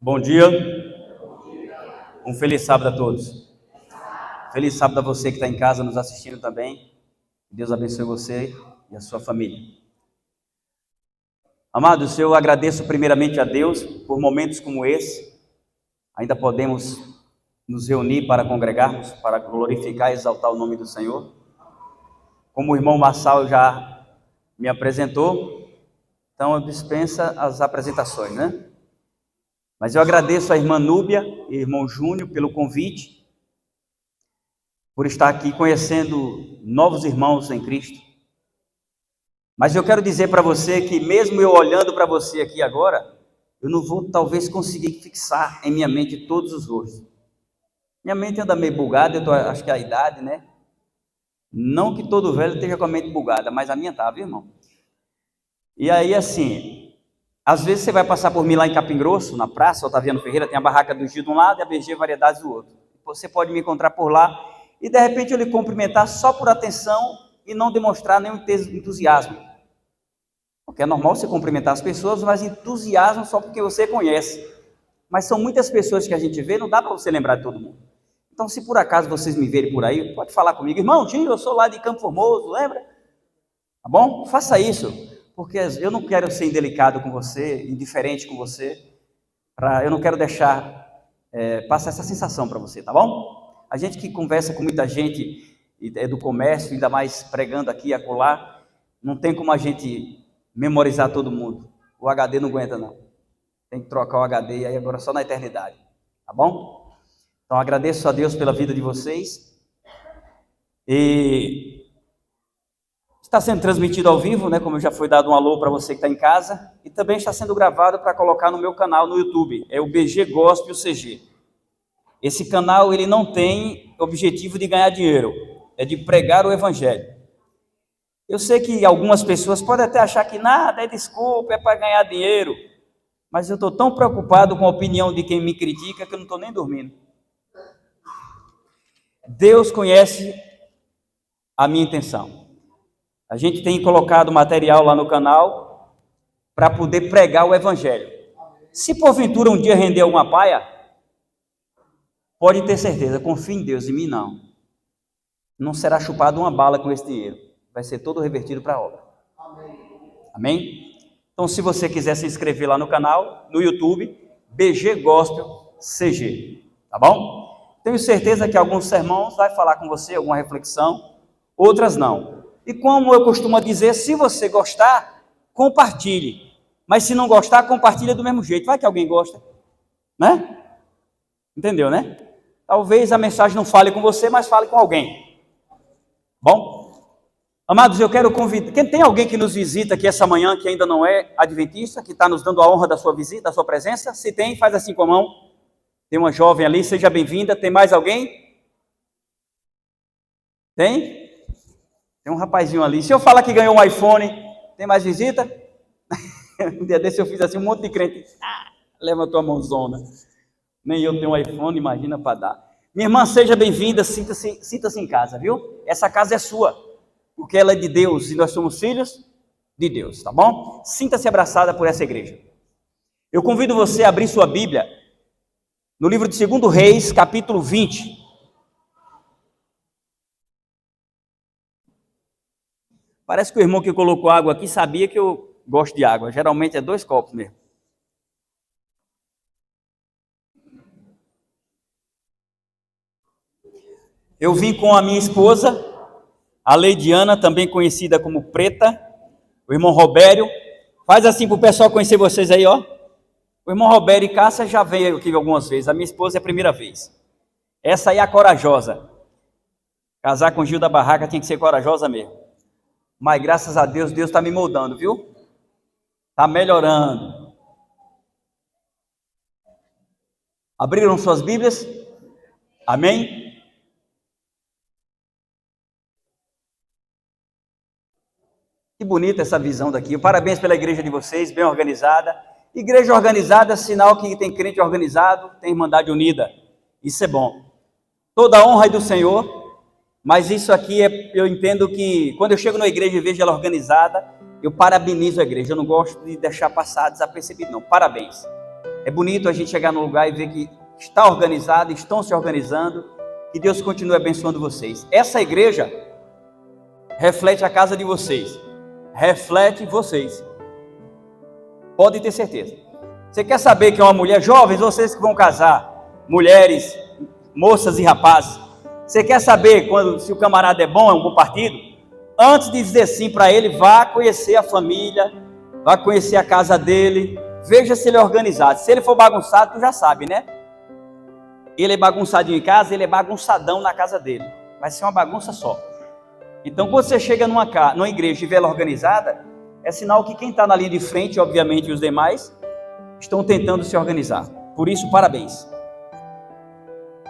Bom dia, um feliz sábado a todos. Feliz sábado a você que está em casa nos assistindo também. Deus abençoe você e a sua família. Amados, eu agradeço primeiramente a Deus por momentos como esse. Ainda podemos nos reunir para congregarmos, para glorificar e exaltar o nome do Senhor. Como o irmão Marçal já me apresentou, então eu dispenso as apresentações, né? Mas eu agradeço a irmã Núbia e irmão Júnior pelo convite, por estar aqui conhecendo novos irmãos em Cristo. Mas eu quero dizer para você que mesmo eu olhando para você aqui agora, eu não vou talvez conseguir fixar em minha mente todos os rostos. Minha mente anda meio bugada, acho que é a idade, né? Não que todo velho esteja com a mente bugada, mas a minha tá, viu, irmão? E aí assim, às vezes você vai passar por mim lá em Capim Grosso, na praça, Otaviano Ferreira, tem a barraca do Gil de um lado e a BG Variedades do outro. Você pode me encontrar por lá e de repente eu lhe cumprimentar só por atenção e não demonstrar nenhum entusiasmo. Porque é normal você cumprimentar as pessoas, mas entusiasmo só porque você conhece. Mas são muitas pessoas que a gente vê, não dá para você lembrar de todo mundo. Então, se por acaso vocês me verem por aí, pode falar comigo, irmão Gil, eu sou lá de Campo Formoso, lembra? Tá bom? Faça isso, porque eu não quero ser indelicado com você, indiferente com você, eu não quero deixar passar essa sensação para você, tá bom? A gente que conversa com muita gente do comércio, ainda mais pregando aqui e acolá, não tem como a gente memorizar todo mundo. O HD não aguenta, não. Tem que trocar o HD e aí agora só na eternidade, tá bom? Então agradeço a Deus pela vida de vocês. E está sendo transmitido ao vivo, né? Como já foi dado um alô para você que está em casa. E também está sendo gravado para colocar no meu canal no YouTube. É o BG Gospel CG. Esse canal ele não tem objetivo de ganhar dinheiro. É de pregar o Evangelho. Eu sei que algumas pessoas podem até achar que nada é desculpa, é para ganhar dinheiro. Mas eu estou tão preocupado com a opinião de quem me critica que eu não estou nem dormindo. Deus conhece a minha intenção. A gente tem colocado material lá no canal para poder pregar o Evangelho. Se porventura um dia render uma paia, pode ter certeza, confie em Deus, em mim não. Não será chupado uma bala com esse dinheiro. Vai ser todo revertido para a obra. Amém? Então, se você quiser se inscrever lá no canal, no YouTube, BG Gospel CG, tá bom? Tenho certeza que alguns sermões vai falar com você, alguma reflexão, outras não. E como eu costumo dizer, se você gostar, compartilhe. Mas se não gostar, compartilha do mesmo jeito. Vai que alguém gosta, né? Entendeu, né? Talvez a mensagem não fale com você, mas fale com alguém. Bom? Amados, eu quero convidar. Tem alguém que nos visita aqui essa manhã que ainda não é adventista, que está nos dando a honra da sua visita, da sua presença? Se tem, faz assim com a mão. Tem uma jovem ali, seja bem-vinda. Tem mais alguém? Tem? Tem um rapazinho ali. Se eu falar que ganhou um iPhone, tem mais visita? Um dia desse eu fiz assim, um monte de crente. Levantou a mãozona. Nem eu tenho um iPhone, imagina para dar. Minha irmã, seja bem-vinda, sinta-se em casa, viu? Essa casa é sua, porque ela é de Deus e nós somos filhos de Deus, tá bom? Sinta-se abraçada por essa igreja. Eu convido você a abrir sua Bíblia no livro de 2 Reis, capítulo 20. Parece que o irmão que colocou água aqui sabia que eu gosto de água. Geralmente é 2 copos mesmo. Eu vim com a minha esposa, a Leidiana, também conhecida como Preta, o irmão Robério. Faz assim para o pessoal conhecer vocês aí, ó. O irmão Robério e Cássia já veio aqui algumas vezes. A minha esposa é a primeira vez. Essa aí é a corajosa. Casar com o Gil da Barraca tinha que ser corajosa mesmo. Mas graças a Deus, Deus está me moldando, viu? Está melhorando. Abriram suas Bíblias? Amém? Que bonita essa visão daqui. Parabéns pela igreja de vocês, bem organizada. Igreja organizada, sinal que tem crente organizado, tem irmandade unida. Isso é bom. Toda a honra é do Senhor, mas isso aqui eu entendo que quando eu chego na igreja e vejo ela organizada, eu parabenizo a igreja. Eu não gosto de deixar passar desapercebido, não. Parabéns. É bonito a gente chegar num lugar e ver que está organizado, estão se organizando, que Deus continue abençoando vocês. Essa igreja reflete a casa de vocês, reflete vocês. Pode ter certeza. Você quer saber que é uma mulher, jovens, vocês que vão casar, mulheres, moças e rapazes, você quer saber se o camarada é um bom partido? Antes de dizer sim para ele, vá conhecer a família, vá conhecer a casa dele, veja se ele é organizado. Se ele for bagunçado, tu já sabe, né? Ele é bagunçadinho em casa, ele é bagunçadão na casa dele. Vai ser uma bagunça só. Então, quando você chega numa igreja e vê ela organizada, é sinal que quem está na linha de frente, obviamente, e os demais, estão tentando se organizar. Por isso, parabéns.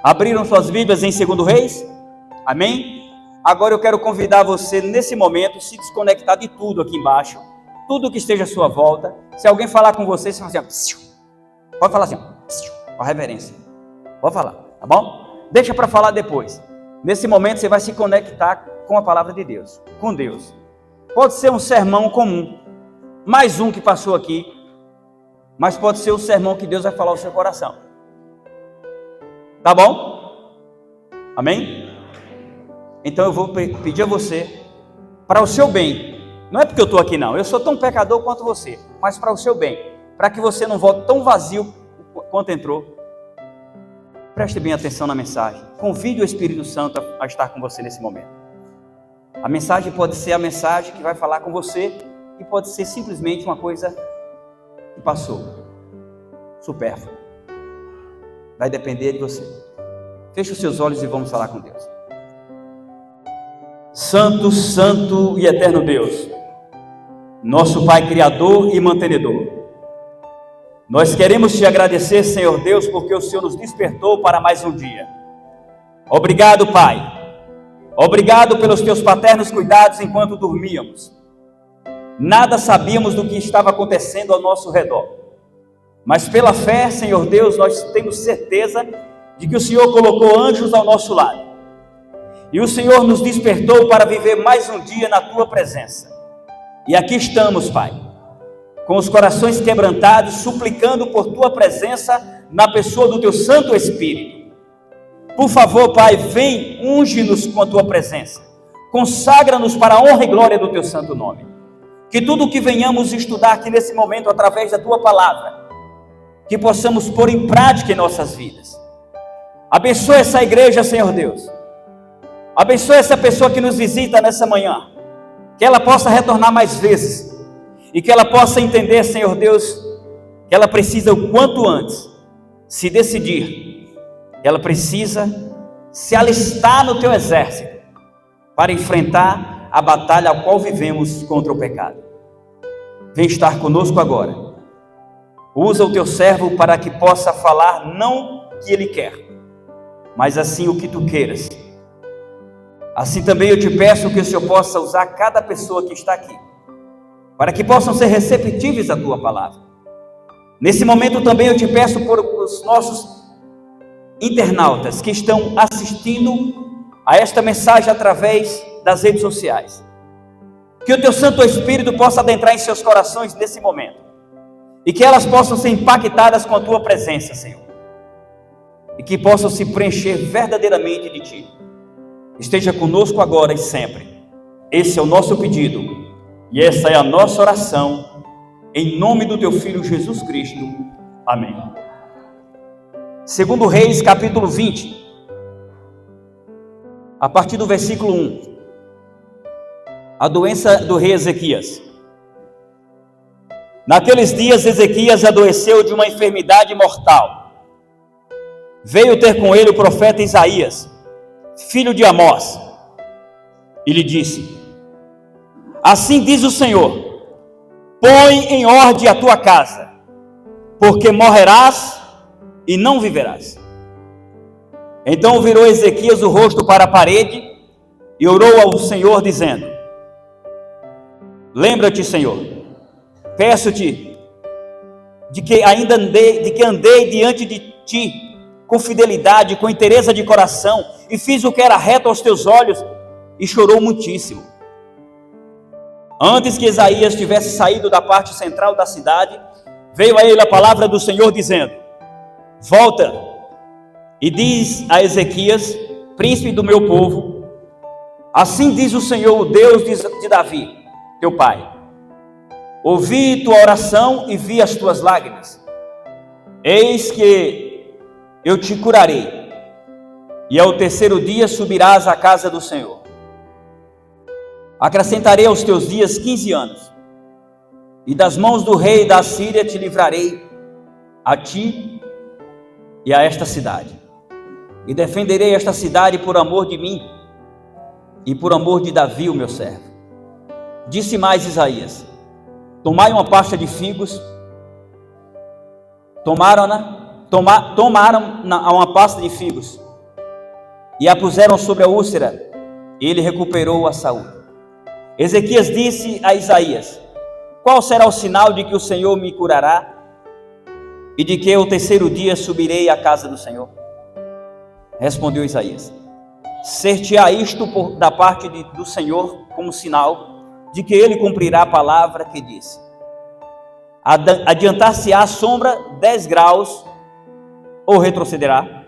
Abriram suas Bíblias em 2 Reis? Amém? Agora eu quero convidar você, nesse momento, se desconectar de tudo aqui embaixo, tudo que esteja à sua volta. Se alguém falar com você, você fala assim, pode falar assim, com a reverência. Pode falar, tá bom? Deixa para falar depois. Nesse momento você vai se conectar com a palavra de Deus, com Deus. Pode ser um sermão comum, mais um que passou aqui, mas pode ser o sermão que Deus vai falar ao seu coração. Tá bom? Amém? Então eu vou pedir a você, para o seu bem, não é porque eu estou aqui não, eu sou tão pecador quanto você, mas para o seu bem, para que você não volte tão vazio quanto entrou. Preste bem atenção na mensagem, convide o Espírito Santo a estar com você nesse momento. A mensagem pode ser a mensagem que vai falar com você, e pode ser simplesmente uma coisa que passou, supérflua. Vai depender de você. Feche os seus olhos e vamos falar com Deus. Santo, santo e eterno Deus, nosso Pai Criador e mantenedor, nós queremos te agradecer, Senhor Deus, porque o Senhor nos despertou para mais um dia. Obrigado, Pai. Obrigado pelos teus paternos cuidados enquanto dormíamos. Nada sabíamos do que estava acontecendo ao nosso redor, mas pela fé, Senhor Deus, nós temos certeza de que o Senhor colocou anjos ao nosso lado, e o Senhor nos despertou para viver mais um dia na tua presença. E aqui estamos, Pai, com os corações quebrantados, suplicando por tua presença na pessoa do teu Santo Espírito. Por favor, Pai, vem, unge-nos com a tua presença, consagra-nos para a honra e glória do teu santo nome. Que tudo o que venhamos estudar aqui nesse momento, através da tua palavra, que possamos pôr em prática em nossas vidas. Abençoa essa igreja, Senhor Deus. Abençoa essa pessoa que nos visita nessa manhã, que ela possa retornar mais vezes, e que ela possa entender, Senhor Deus, que ela precisa o quanto antes se decidir, que ela precisa se alistar no teu exército, para enfrentar a batalha a qual vivemos contra o pecado. Vem estar conosco agora. Usa o teu servo para que possa falar não o que ele quer, mas assim o que tu queiras. Assim também eu te peço que o Senhor possa usar cada pessoa que está aqui, para que possam ser receptíveis à tua palavra. Nesse momento também eu te peço por os nossos internautas que estão assistindo a esta mensagem através das redes sociais, que o teu Santo Espírito possa adentrar em seus corações nesse momento, e que elas possam ser impactadas com a tua presença, Senhor, e que possam se preencher verdadeiramente de ti. Esteja conosco agora e sempre. Esse é o nosso pedido, e essa é a nossa oração, em nome do teu Filho Jesus Cristo. Amém. 2 Reis, capítulo 20, a partir do versículo 1. A doença do rei Ezequias. Naqueles dias Ezequias adoeceu de uma enfermidade mortal. Veio ter com ele o profeta Isaías, filho de Amós, e lhe disse: assim diz o Senhor, põe em ordem a tua casa, porque morrerás e não viverás. Então virou Ezequias o rosto para a parede e orou ao Senhor dizendo: lembra-te, Senhor, peço-te de que andei diante de ti com fidelidade, com inteireza de coração, e fiz o que era reto aos teus olhos, e chorou muitíssimo. Antes que Isaías tivesse saído da parte central da cidade, veio a ele a palavra do Senhor dizendo: volta e diz a Ezequias, príncipe do meu povo, assim diz o Senhor, o Deus de Davi, teu pai: ouvi tua oração e vi as tuas lágrimas. Eis que eu te curarei, e ao terceiro dia subirás à casa do Senhor. Acrescentarei aos teus dias 15 anos, e das mãos do rei da Assíria te livrarei, a ti e a esta cidade. E defenderei esta cidade por amor de mim e por amor de Davi, o meu servo. Disse mais Isaías: tomai uma pasta de figos. Tomaram uma pasta de figos e a puseram sobre a úlcera, e ele recuperou a saúde. Ezequias disse a Isaías: qual será o sinal de que o Senhor me curará e de que eu, o terceiro dia, subirei à casa do Senhor? Respondeu Isaías: ser-te-á isto da parte do Senhor como sinal de que ele cumprirá a palavra que disse. Adiantar-se-á a sombra 10 graus ou retrocederá?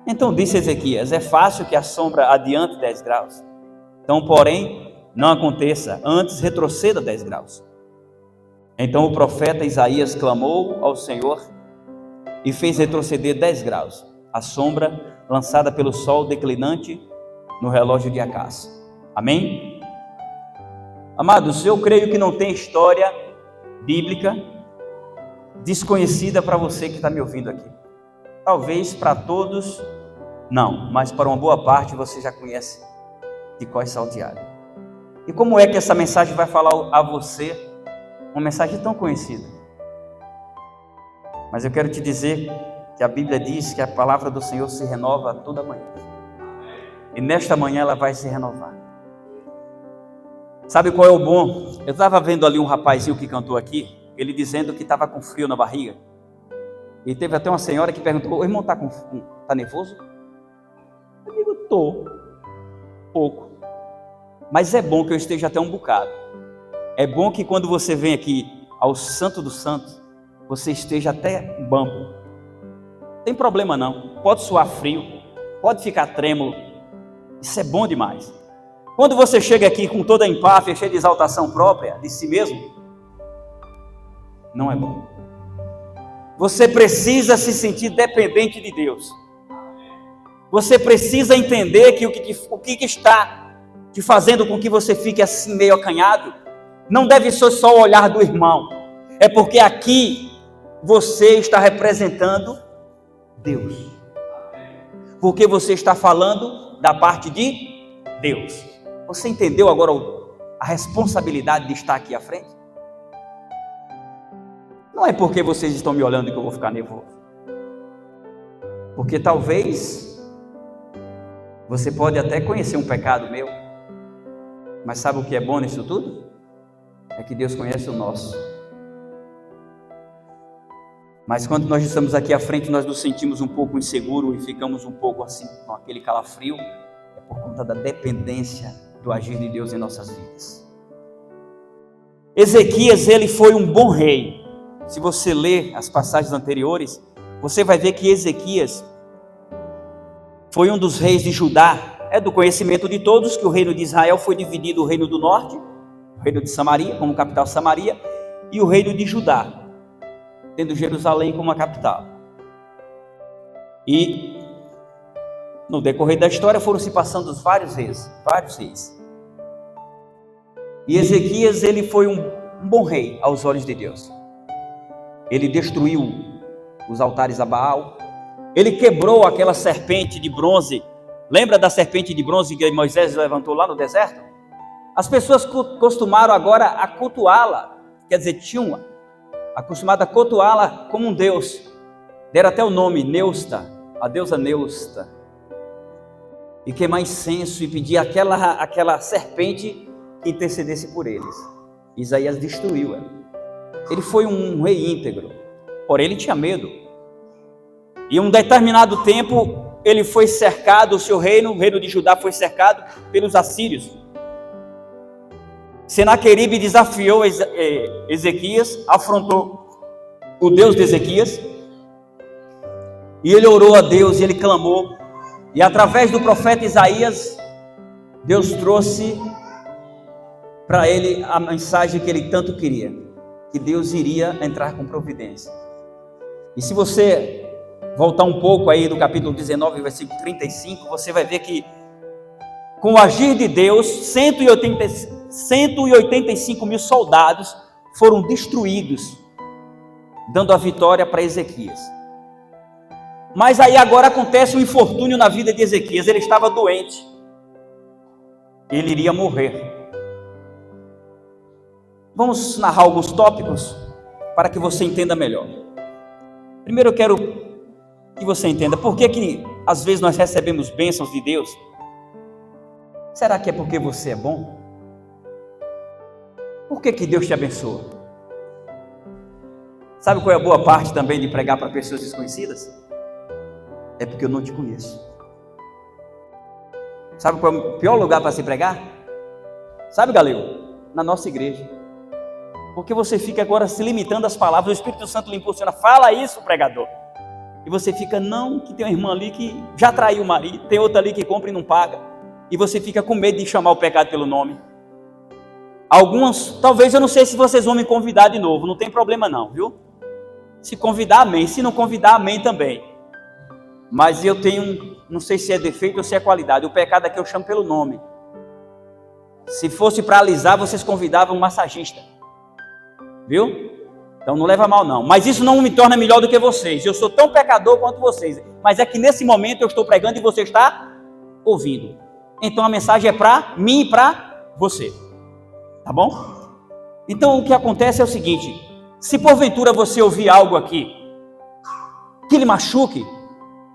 Então disse Ezequias: é fácil que a sombra adiante 10 graus. Então, porém, não aconteça, antes retroceda 10 graus. Então o profeta Isaías clamou ao Senhor e fez retroceder 10 graus a sombra lançada pelo sol declinante no relógio de Acás. Amém? Amados, eu creio que não tem história bíblica desconhecida para você que está me ouvindo aqui. Talvez para todos não, mas para uma boa parte você já conhece de cor salteado. E como é que essa mensagem vai falar a você, uma mensagem tão conhecida? Mas eu quero te dizer que a Bíblia diz que a palavra do Senhor se renova toda manhã. E nesta manhã ela vai se renovar. Sabe qual é o bom? Eu estava vendo ali um rapazinho que cantou aqui, ele dizendo que estava com frio na barriga. E teve até uma senhora que perguntou: o irmão tá nervoso? Eu digo: tô, pouco. Mas é bom que eu esteja até um bocado. É bom que quando você vem aqui ao Santo dos Santos, você esteja até bambo. Não tem problema não, pode suar frio, pode ficar trêmulo, isso é bom demais. Quando você chega aqui com toda a empáfia, cheio de exaltação própria de si mesmo, não é bom. Você precisa se sentir dependente de Deus. Você precisa entender que o que está te fazendo com que você fique assim meio acanhado, não deve ser só o olhar do irmão. É porque aqui você está representando Deus. Porque você está falando da parte de Deus. Você entendeu agora a responsabilidade de estar aqui à frente? Não é porque vocês estão me olhando que eu vou ficar nervoso. Porque talvez você pode até conhecer um pecado meu, mas sabe o que é bom nisso tudo? É que Deus conhece o nosso. Mas quando nós estamos aqui à frente, nós nos sentimos um pouco inseguros e ficamos um pouco assim, com aquele calafrio, é por conta da dependência do agir de Deus em nossas vidas. Ezequias, ele foi um bom rei. Se você ler as passagens anteriores, você vai ver que Ezequias foi um dos reis de Judá. É do conhecimento de todos que o reino de Israel foi dividido: o reino do norte, o reino de Samaria, como capital Samaria, e o reino de Judá, tendo Jerusalém como a capital. E no decorrer da história foram se passando vários reis. E Ezequias, ele foi um bom rei aos olhos de Deus. Ele destruiu os altares a Baal. Ele quebrou aquela serpente de bronze. Lembra da serpente de bronze que Moisés levantou lá no deserto? As pessoas costumaram agora a cultuá-la. Quer dizer, tinham acostumado a cultuá-la como um deus. Deram até o nome Neusta, a deusa Neusta. E queimar incenso e pedir aquela serpente que intercedesse por eles. Isaías destruiu ela. Ele foi um rei íntegro, porém ele tinha medo. E um determinado tempo ele foi cercado, o seu reino, o reino de Judá foi cercado pelos assírios. Senaqueribe desafiou Ezequias, afrontou. o Deus de Ezequias, e ele orou a Deus e ele clamou, e através do profeta Isaías, Deus trouxe para ele a mensagem que ele tanto queria, que Deus iria entrar com providência. E se você voltar um pouco aí no capítulo 19, versículo 35, você vai ver que com o agir de Deus, 185 mil soldados foram destruídos, dando a vitória para Ezequias. Mas aí agora acontece um infortúnio na vida de Ezequias. Ele estava doente, ele iria morrer. Vamos narrar alguns tópicos para que você entenda melhor. Primeiro eu quero que você entenda por que às vezes nós recebemos bênçãos de Deus. Será que é porque você é bom? Por que Deus te abençoa? Sabe qual é a boa parte também de pregar para pessoas desconhecidas? É porque eu não te conheço. Sabe qual é o pior lugar para se pregar? Sabe, Galego? Na nossa igreja. Porque você fica agora se limitando às palavras, o Espírito Santo lhe impulsiona, fala isso, pregador. E você fica, não, que tem uma irmã ali que já traiu o marido, tem outra ali que compra e não paga. E você fica com medo de chamar o pecado pelo nome. Alguns, talvez eu não sei se vocês vão me convidar de novo, não tem problema não, viu? Se convidar, amém. Se não convidar, amém também. Mas eu tenho, não sei se é defeito ou se é qualidade, o pecado aqui eu chamo pelo nome. Se fosse para alisar, vocês convidavam um massagista. Viu? Então não leva mal não. Mas isso não me torna melhor do que vocês. Eu sou tão pecador quanto vocês. Mas é que nesse momento eu estou pregando e você está ouvindo. Então a mensagem é para mim e para você. Tá bom? Então o que acontece é o seguinte. Se porventura você ouvir algo aqui que lhe machuque,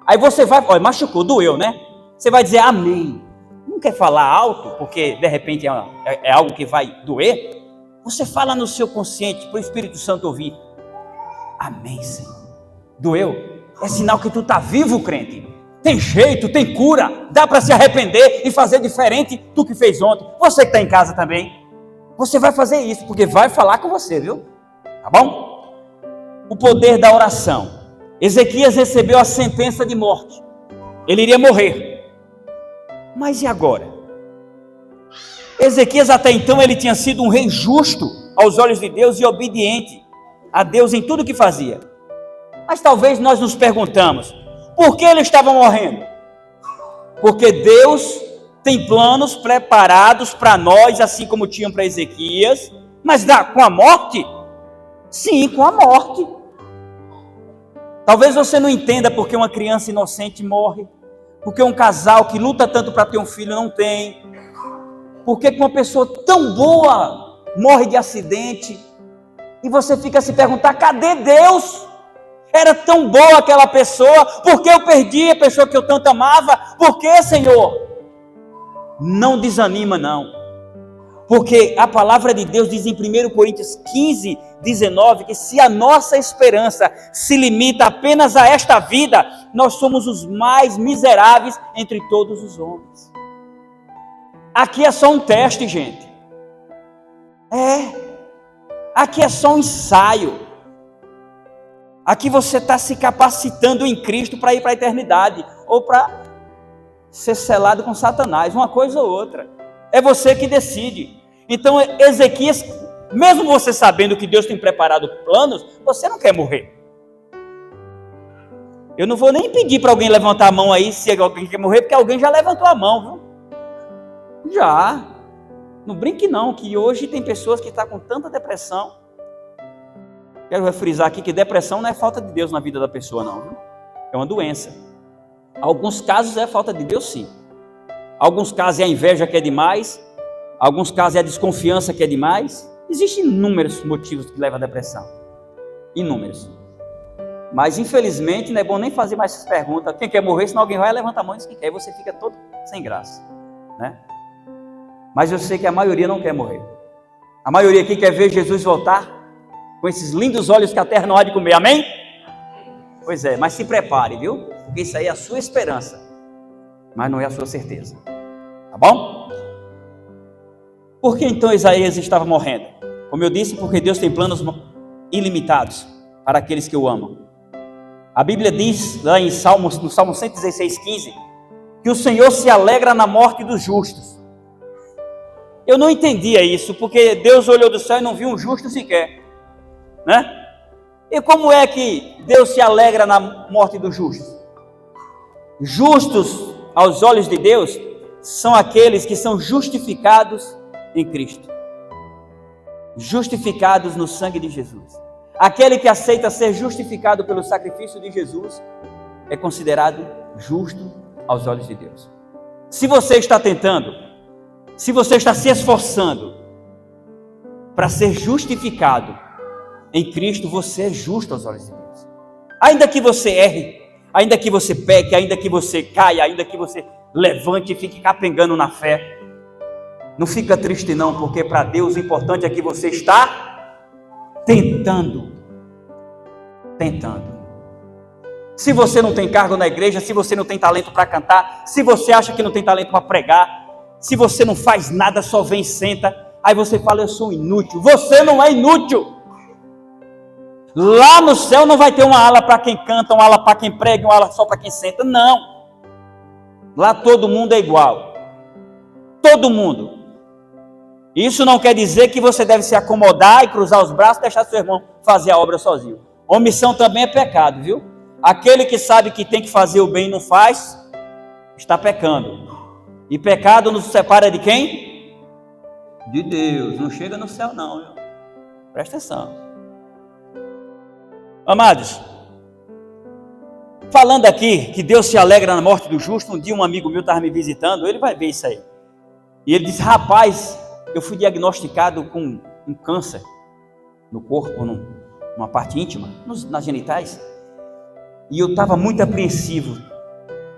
aí você vai, olha, machucou, doeu, né? Você vai dizer amém. Não quer falar alto, porque de repente é algo que vai doer? Você fala no seu consciente, para o Espírito Santo ouvir. Amém, Senhor. Doeu? É sinal que tu está vivo, crente. Tem jeito, tem cura. Dá para se arrepender e fazer diferente do que fez ontem. Você que está em casa também. Você vai fazer isso, porque vai falar com você, viu? Tá bom? O poder da oração. Ezequias recebeu a sentença de morte. Ele iria morrer. Mas e agora? Ezequias até então ele tinha sido um rei justo aos olhos de Deus e obediente a Deus em tudo que fazia. Mas talvez nós nos perguntamos, por que ele estava morrendo? Porque Deus tem planos preparados para nós, assim como tinham para Ezequias, mas com a morte? Sim, com a morte. Talvez você não entenda porque uma criança inocente morre, porque um casal que luta tanto para ter um filho não tem, porque uma pessoa tão boa morre de acidente, e você fica a se perguntar, cadê Deus? Era tão boa aquela pessoa, por que eu perdi a pessoa que eu tanto amava? Por que, Senhor? Não desanima não, porque a palavra de Deus diz em 1 Coríntios 15, 19, que se a nossa esperança se limita apenas a esta vida, nós somos os mais miseráveis entre todos os homens. Aqui é só um teste, gente. Aqui é só um ensaio. Aqui você está se capacitando em Cristo para ir para a eternidade, ou para ser selado com Satanás, uma coisa ou outra. É você que decide. Então Ezequias, mesmo você sabendo que Deus tem preparado planos, você não quer morrer. Eu não vou nem pedir para alguém levantar a mão aí, se alguém quer morrer, porque alguém já levantou a mão, viu? Já. Não brinque não, que hoje tem pessoas que estão com tanta depressão. Quero frisar aqui que depressão não é falta de Deus na vida da pessoa não, viu? É uma doença. Alguns casos é falta de Deus sim. Alguns casos é a inveja que é demais. Alguns casos é a desconfiança que é demais. Existem inúmeros motivos que levam à depressão. Inúmeros. Mas infelizmente não é bom nem fazer mais essas perguntas. Quem quer morrer, senão alguém vai levantar a mão e diz que quer. E você fica todo sem graça, né? Mas eu sei que a maioria não quer morrer. A maioria aqui quer ver Jesus voltar com esses lindos olhos que a terra não há de comer, amém? Pois é, mas se prepare, viu? Porque isso aí é a sua esperança, mas não é a sua certeza, tá bom? Por que então Isaías estava morrendo? Como eu disse, porque Deus tem planos ilimitados. para aqueles que o amam. A Bíblia diz lá no Salmo 116:15, que o Senhor se alegra na morte dos justos. Eu não entendia isso, porque Deus olhou do céu e não viu um justo sequer, né? E como é que Deus se alegra na morte dos justos? Justos aos olhos de Deus são aqueles que são justificados em Cristo, justificados no sangue de Jesus. Aquele que aceita ser justificado pelo sacrifício de Jesus é considerado justo aos olhos de Deus. Se você está tentando, se você está se esforçando para ser justificado em Cristo, você é justo aos olhos de Deus. Ainda que você erre, ainda que você peque, ainda que você caia, ainda que você levante e fique capengando na fé, não fica triste não, porque para Deus o importante é que você está tentando. Se você não tem cargo na igreja, se você não tem talento para cantar, se você acha que não tem talento para pregar, se você não faz nada, só vem e senta, aí você fala, eu sou inútil. Você não é inútil. Lá no céu não vai ter uma ala para quem canta, uma ala para quem prega, uma ala só para quem senta, não. Lá todo mundo é igual. Todo mundo. Isso não quer dizer que você deve se acomodar e cruzar os braços e deixar seu irmão fazer a obra sozinho. Omissão também é pecado, viu? Aquele que sabe que tem que fazer o bem e não faz, está pecando. E pecado nos separa de quem? De Deus. Não chega no céu não, viu? Presta atenção. Amados, falando aqui que Deus se alegra na morte do justo, um dia um amigo meu estava me visitando, ele vai ver isso aí. E ele disse, rapaz, eu fui diagnosticado com um câncer no corpo, numa parte íntima, nas genitais, e eu estava muito apreensivo,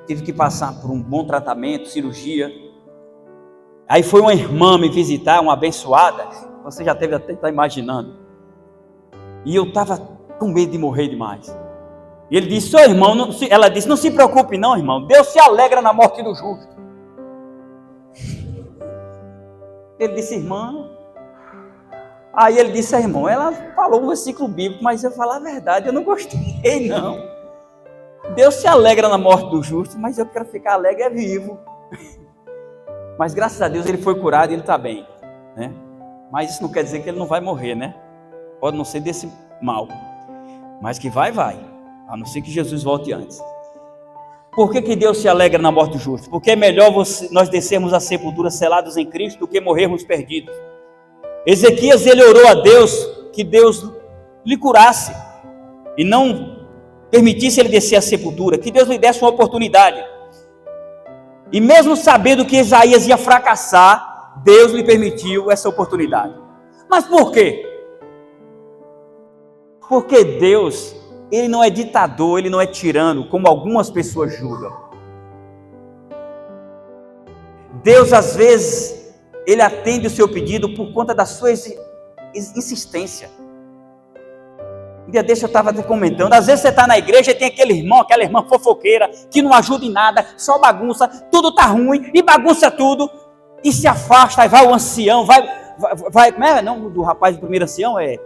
tive que passar por um bom tratamento, cirurgia. Aí foi uma irmã me visitar, uma abençoada, você já deve até estar imaginando, e eu estava com medo de morrer demais. E ele disse, irmão, ela disse, não se preocupe não, irmão, Deus se alegra na morte do justo. Ele disse, irmão. Aí ele disse, irmão, ela falou um versículo bíblico, mas eu falar a verdade, eu não gostei não. Deus se alegra na morte do justo, mas eu quero ficar alegre vivo. Mas graças a Deus ele foi curado e ele está bem, né? Mas isso não quer dizer que ele não vai morrer, né? Pode não ser desse mal, mas que vai, a não ser que Jesus volte antes. Por que Deus se alegra na morte do justo? Porque é melhor nós descermos à sepultura selados em Cristo do que morrermos perdidos. Ezequias, ele orou a Deus que Deus lhe curasse e não permitisse ele descer à sepultura, que Deus lhe desse uma oportunidade. E mesmo sabendo que Isaías ia fracassar, Deus lhe permitiu essa oportunidade. Mas por quê? Porque Deus, ele não é ditador, ele não é tirano, como algumas pessoas julgam. Deus, às vezes, ele atende o seu pedido por conta da sua insistência. Um dia desse eu estava até comentando, às vezes você está na igreja e tem aquele irmão, aquela irmã fofoqueira, que não ajuda em nada, só bagunça, tudo está ruim, e bagunça tudo, e se afasta, aí vai o ancião, vai como é? Não, do rapaz do primeiro ancião é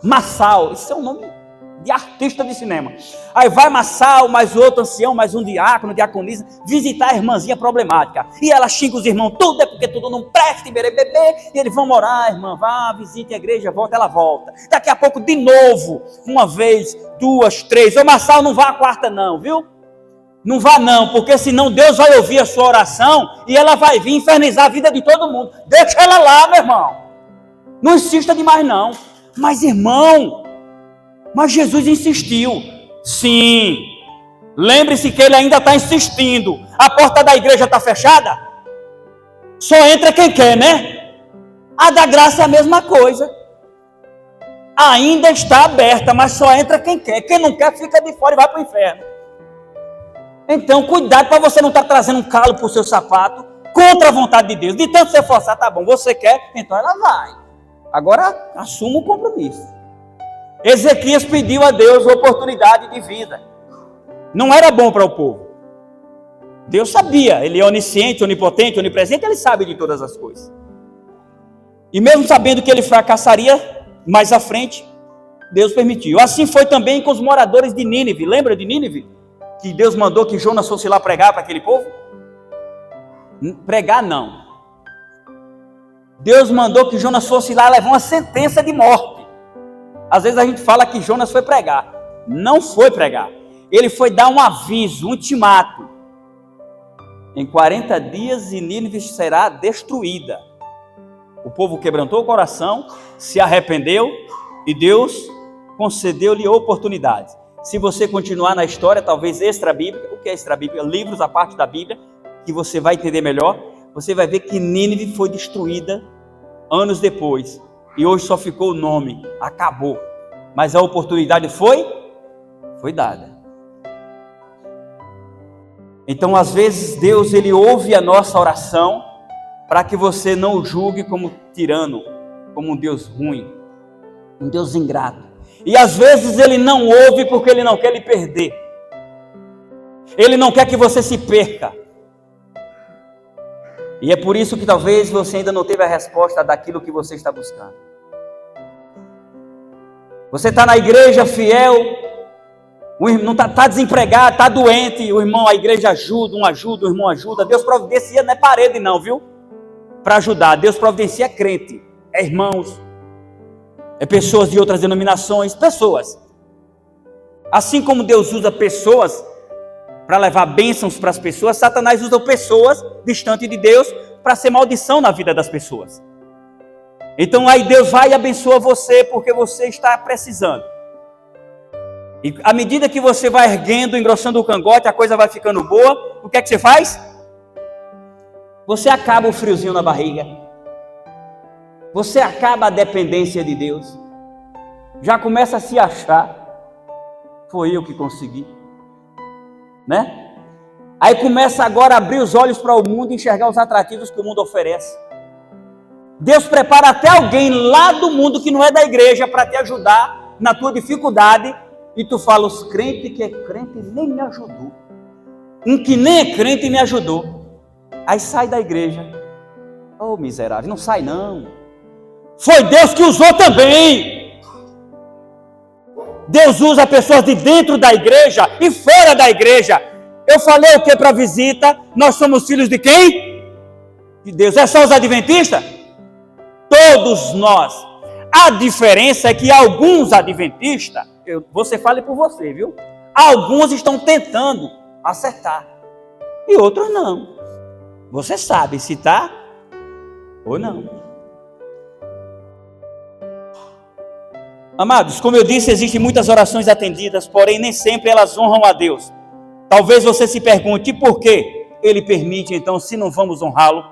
Massal, isso é um nome de artista de cinema. Aí vai Massal, mais outro ancião, mais um diácono, diaconisa, visitar a irmãzinha problemática. E ela xinga os irmãos, tudo é porque tudo não presta, e eles vão orar, irmã, vá, visite a igreja, volta, ela volta. Daqui a pouco, de novo, uma vez, duas, três. Ô Massal, não vá a quarta não, viu? Não vá não, porque senão Deus vai ouvir a sua oração e ela vai vir infernizar a vida de todo mundo. Deixa ela lá, meu irmão. Não insista demais não. Mas irmão, mas Jesus insistiu. Sim, lembre-se que ele ainda está insistindo. A porta da igreja está fechada? Só entra quem quer, né? A da graça é a mesma coisa. Ainda está aberta, mas só entra quem quer. Quem não quer fica de fora e vai para o inferno. Então cuidado para você não estar trazendo um calo para o seu sapato contra a vontade de Deus. De tanto você forçar, tá bom, você quer, então ela vai. Agora, assuma o compromisso. Ezequias pediu a Deus oportunidade de vida. Não era bom para o povo. Deus sabia, ele é onisciente, onipotente, onipresente, ele sabe de todas as coisas. E mesmo sabendo que ele fracassaria mais à frente, Deus permitiu. Assim foi também com os moradores de Nínive. Lembra de Nínive? Que Deus mandou que Jonas fosse lá pregar para aquele povo? Pregar não. Deus mandou que Jonas fosse lá levar uma sentença de morte. Às vezes a gente fala que Jonas foi pregar. Não foi pregar. Ele foi dar um aviso, um ultimato. Em 40 dias Nínive será destruída. O povo quebrantou o coração, se arrependeu e Deus concedeu-lhe oportunidade. Se você continuar na história, talvez extra-bíblica, o que é extra-bíblica? Livros à parte da Bíblia, que você vai entender melhor, você vai ver que Nínive foi destruída anos depois. E hoje só ficou o nome, acabou. Mas a oportunidade foi dada. Então, às vezes, Deus, Ele ouve a nossa oração para que você não o julgue como tirano, como um Deus ruim, um Deus ingrato. E às vezes Ele não ouve porque Ele não quer lhe perder. Ele não quer que você se perca. E é por isso que talvez você ainda não teve a resposta daquilo que você está buscando. Você está na igreja fiel, o irmão está desempregado, está doente, o irmão, a igreja ajuda, o irmão ajuda. Deus providencia, não é parede não, viu? Para ajudar, Deus providencia crente, é irmãos, é pessoas de outras denominações, pessoas. Assim como Deus usa pessoas para levar bênçãos para as pessoas, Satanás usa pessoas distantes de Deus para ser maldição na vida das pessoas. Então aí Deus vai e abençoa você porque você está precisando. E à medida que você vai erguendo, engrossando o cangote, a coisa vai ficando boa, o que é que você faz? Você acaba o friozinho na barriga. Você acaba a dependência de Deus. Já começa a se achar. Foi eu que consegui. Né? Aí começa agora a abrir os olhos para o mundo e enxergar os atrativos que o mundo oferece. Deus prepara até alguém lá do mundo que não é da igreja para te ajudar na tua dificuldade. E tu fala, os crentes que é crente nem me ajudou. Um que nem é crente me ajudou. Aí sai da igreja. Oh, miserável, não sai não. Foi Deus que usou também. Deus usa pessoas de dentro da igreja e fora da igreja. Eu falei o que para a visita? Nós somos filhos de quem? De Deus. É só os adventistas? Todos nós. A diferença é que alguns adventistas, você fale por você, viu? Alguns estão tentando acertar e outros não. Você sabe se está ou não. Amados, como eu disse, existem muitas orações atendidas, porém nem sempre elas honram a Deus. Talvez você se pergunte, por que Ele permite então, se não vamos honrá-lo?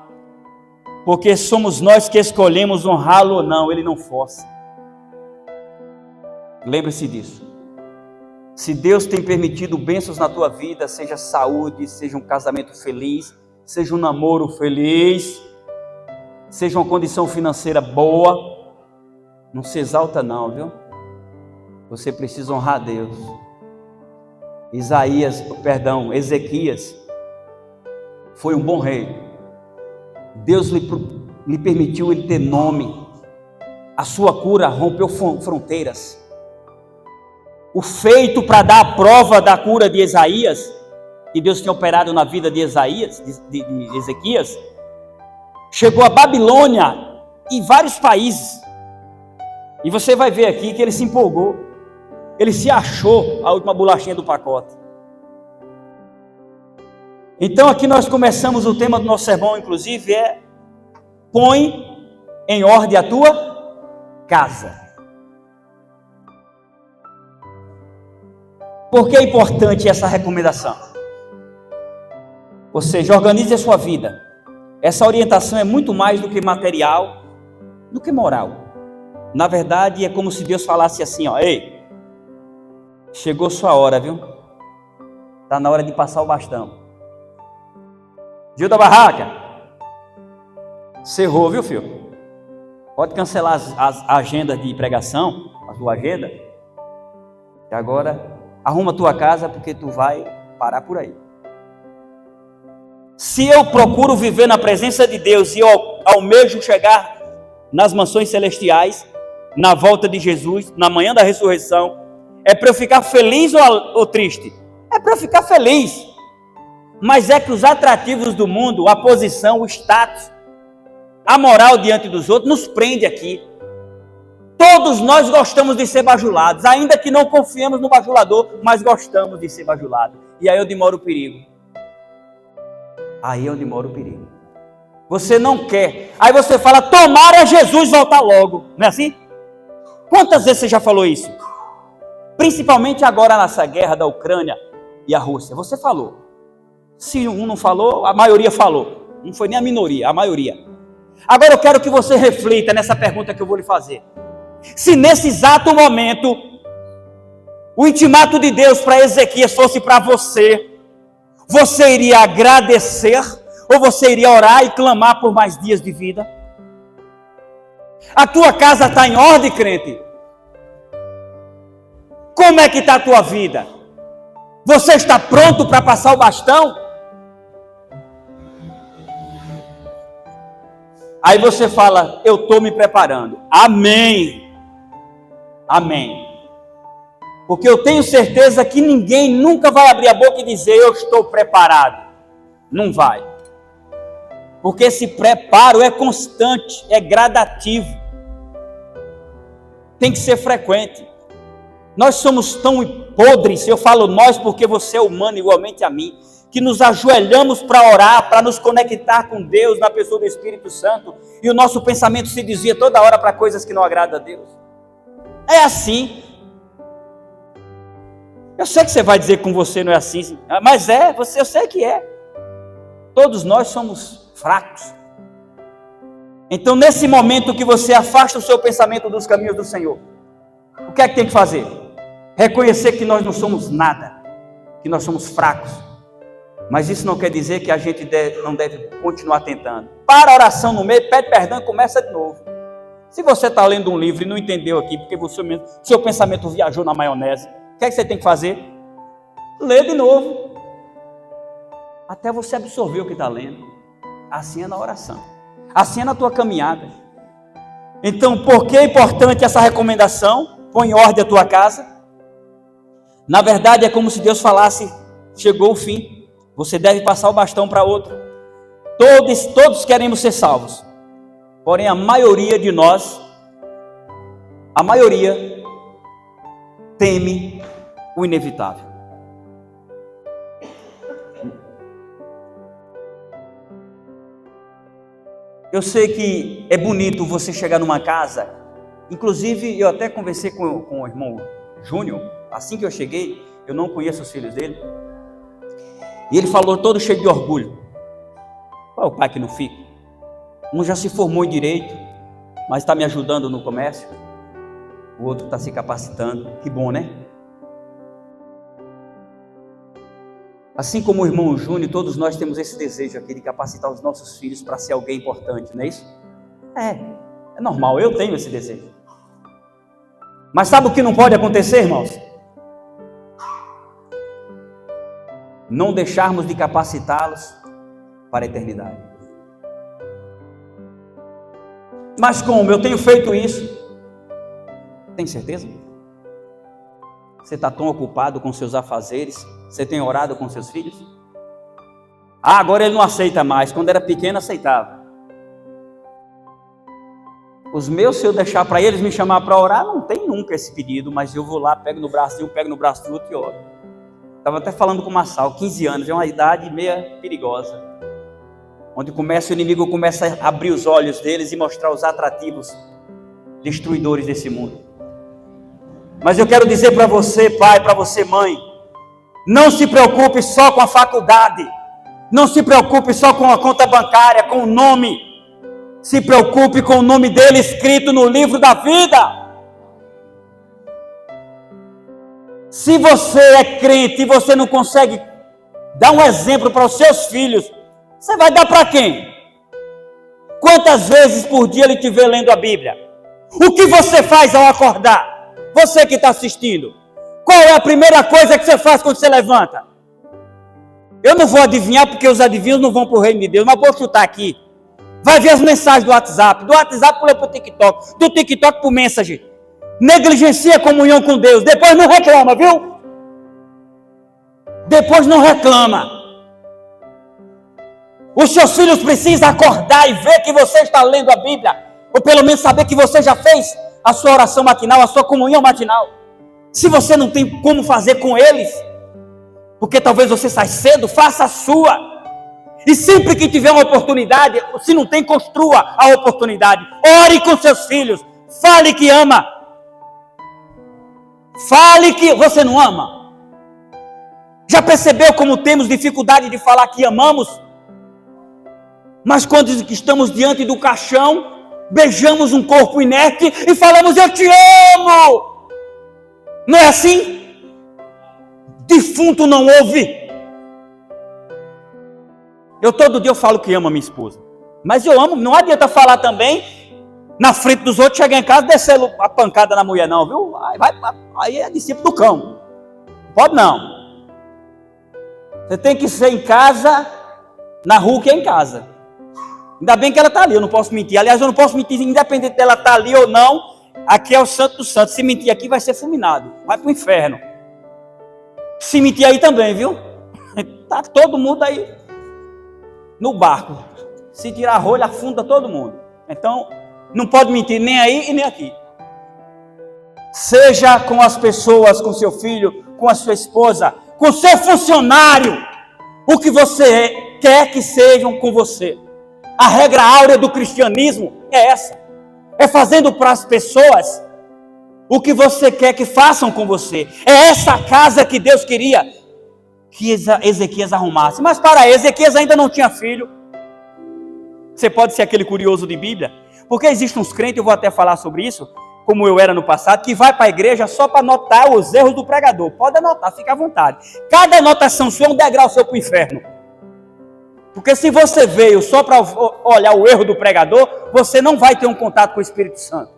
Porque somos nós que escolhemos honrá-lo ou não, Ele não força. Lembre-se disso. Se Deus tem permitido bênçãos na tua vida, seja saúde, seja um casamento feliz, seja um namoro feliz, seja uma condição financeira boa, não se exalta não, viu? Você precisa honrar a Deus. Ezequias foi um bom rei. Deus lhe permitiu ele ter nome. A sua cura rompeu fronteiras. O feito para dar a prova da cura de Isaías, que Deus tinha operado na vida de Ezequias, chegou a Babilônia e vários países. E você vai ver aqui que ele se empolgou. Ele se achou a última bolachinha do pacote. Então aqui nós começamos o tema do nosso sermão, inclusive, põe em ordem a tua casa. Por que é importante essa recomendação? Ou seja, organize a sua vida. Essa orientação é muito mais do que material, do que moral. Na verdade, é como se Deus falasse assim, ó, ei, chegou sua hora, viu? Está na hora de passar o bastão. Gil da Barraca, cerrou, viu, filho? Pode cancelar as agendas de pregação, a tua agenda. E agora, arruma a tua casa, porque tu vai parar por aí. Se eu procuro viver na presença de Deus e eu almejo chegar nas mansões celestiais, na volta de Jesus, na manhã da ressurreição, é para eu ficar feliz ou triste? É para eu ficar feliz. Mas é que os atrativos do mundo, a posição, o status, a moral diante dos outros, nos prende aqui. Todos nós gostamos de ser bajulados, ainda que não confiemos no bajulador, mas gostamos de ser bajulados. E aí é onde mora o perigo. Aí é onde mora o perigo. Você não quer. Aí você fala, tomara Jesus voltar logo. Não é assim? Quantas vezes você já falou isso? Principalmente agora nessa guerra da Ucrânia e a Rússia. Você falou. Se um não falou, a maioria falou. Não foi nem a minoria, a maioria. Agora eu quero que você reflita nessa pergunta que eu vou lhe fazer. Se nesse exato momento, o intimato de Deus para Ezequias fosse para você, você iria agradecer ou você iria orar e clamar por mais dias de vida? A tua casa está em ordem, crente? Como é que está a tua vida? Você está pronto para passar o bastão? Aí você fala, eu estou me preparando. Amém. Amém. Porque eu tenho certeza que ninguém nunca vai abrir a boca e dizer, eu estou preparado. Não vai. Porque esse preparo é constante, é gradativo. Tem que ser frequente. Nós somos tão podres, eu falo nós porque você é humano igualmente a mim, que nos ajoelhamos para orar, para nos conectar com Deus na pessoa do Espírito Santo, e o nosso pensamento se desvia toda hora para coisas que não agradam a Deus. É assim. Eu sei que você vai dizer que com você não é assim, mas eu sei que é. Todos nós somos fracos. Então, nesse momento que você afasta o seu pensamento dos caminhos do Senhor, o que é que tem que fazer? Reconhecer que nós não somos nada, que nós somos fracos. Mas isso não quer dizer que a gente não deve continuar tentando. Para a oração no meio, pede perdão e começa de novo. Se você está lendo um livro e não entendeu aqui, porque seu pensamento viajou na maionese, o que é que você tem que fazer? Lê de novo. Até você absorver o que está lendo. Assim é na oração. Assim é na tua caminhada. Então, por que é importante essa recomendação? Põe em ordem a tua casa. Na verdade, é como se Deus falasse, chegou o fim. Você deve passar o bastão para outro. Todos queremos ser salvos. Porém, a maioria de nós, teme o inevitável. Eu sei que é bonito você chegar numa casa, inclusive eu até conversei com o irmão Júnior, assim que eu cheguei, eu não conheço os filhos dele, e ele falou todo cheio de orgulho. Qual é o pai que não fica? Um já se formou em direito, mas está me ajudando no comércio, o outro está se capacitando, que bom, né? Assim como o irmão Júnior, todos nós temos esse desejo aqui de capacitar os nossos filhos para ser alguém importante, não é isso? É normal, eu tenho esse desejo. Mas sabe o que não pode acontecer, irmãos? Não deixarmos de capacitá-los para a eternidade. Mas como? Eu tenho feito isso. Tem certeza? Você está tão ocupado com seus afazeres? Você tem orado com seus filhos? Agora ele não aceita mais. Quando era pequeno, aceitava. Os meus, se eu deixar para eles me chamar para orar, não tem nunca esse pedido, mas eu vou lá, pego no braço de um, pego no braço do outro e oro. Estava até falando com o Massal, 15 anos, é uma idade meia perigosa. Onde o inimigo começa a abrir os olhos deles e mostrar os atrativos destruidores desse mundo. Mas eu quero dizer para você, pai, para você, mãe, não se preocupe só com a faculdade, não se preocupe só com a conta bancária, com o nome, se preocupe com o nome dele escrito no livro da vida. Se você é crente e você não consegue dar um exemplo para os seus filhos, você vai dar para quem? Quantas vezes por dia ele te vê lendo a Bíblia? O que você faz ao acordar? Você que está assistindo, qual é a primeira coisa que você faz quando você levanta? Eu não vou adivinhar porque os adivinhos não vão para o reino de Deus, mas vou chutar aqui. Vai ver as mensagens do WhatsApp pula para o TikTok, do TikTok para o Messenger. negligencia a comunhão com Deus, depois não reclama, viu? Depois não reclama. Os seus filhos precisam acordar e ver que você está lendo a Bíblia, ou pelo menos saber que você já fez a sua oração matinal, a sua comunhão matinal. Se você não tem como fazer com eles, porque talvez você saia cedo, faça a sua. E sempre que tiver uma oportunidade, se não tem, construa a oportunidade. Ore com seus filhos. Fale que ama. Fale que você não ama. Já percebeu como temos dificuldade de falar que amamos? Mas quando estamos diante do caixão, beijamos um corpo inerte e falamos, eu te amo. Não é assim? Defunto não ouve. Todo dia eu falo que amo a minha esposa. Mas eu amo, não adianta falar também na frente dos outros, chegar em casa e descer a pancada na mulher não, viu? Aí é discípulo do cão. Pode não. Você tem que ser em casa, na rua que é em casa. Ainda bem que ela está ali, eu não posso mentir. Aliás, eu não posso mentir, independente dela estar ali ou não. Aqui é o santo dos santos. Se mentir aqui vai ser fulminado. Vai para o inferno. Se mentir aí também, viu? Está todo mundo aí no barco. Se tirar a rolha, afunda todo mundo. Então, não pode mentir nem aí e nem aqui. Seja com as pessoas, com seu filho, com a sua esposa, com seu funcionário, o que você quer que sejam com você. A regra áurea do cristianismo é essa. É fazendo para as pessoas o que você quer que façam com você. É essa casa que Deus queria que Ezequias arrumasse. Mas para Ezequias ainda não tinha filho. Você pode ser aquele curioso de Bíblia, porque existem uns crentes, eu vou até falar sobre isso, como eu era no passado, que vai para a igreja só para anotar os erros do pregador. Pode anotar, fica à vontade. Cada anotação sua é um degrau seu para o inferno. Porque se você veio só para olhar o erro do pregador, você não vai ter um contato com o Espírito Santo.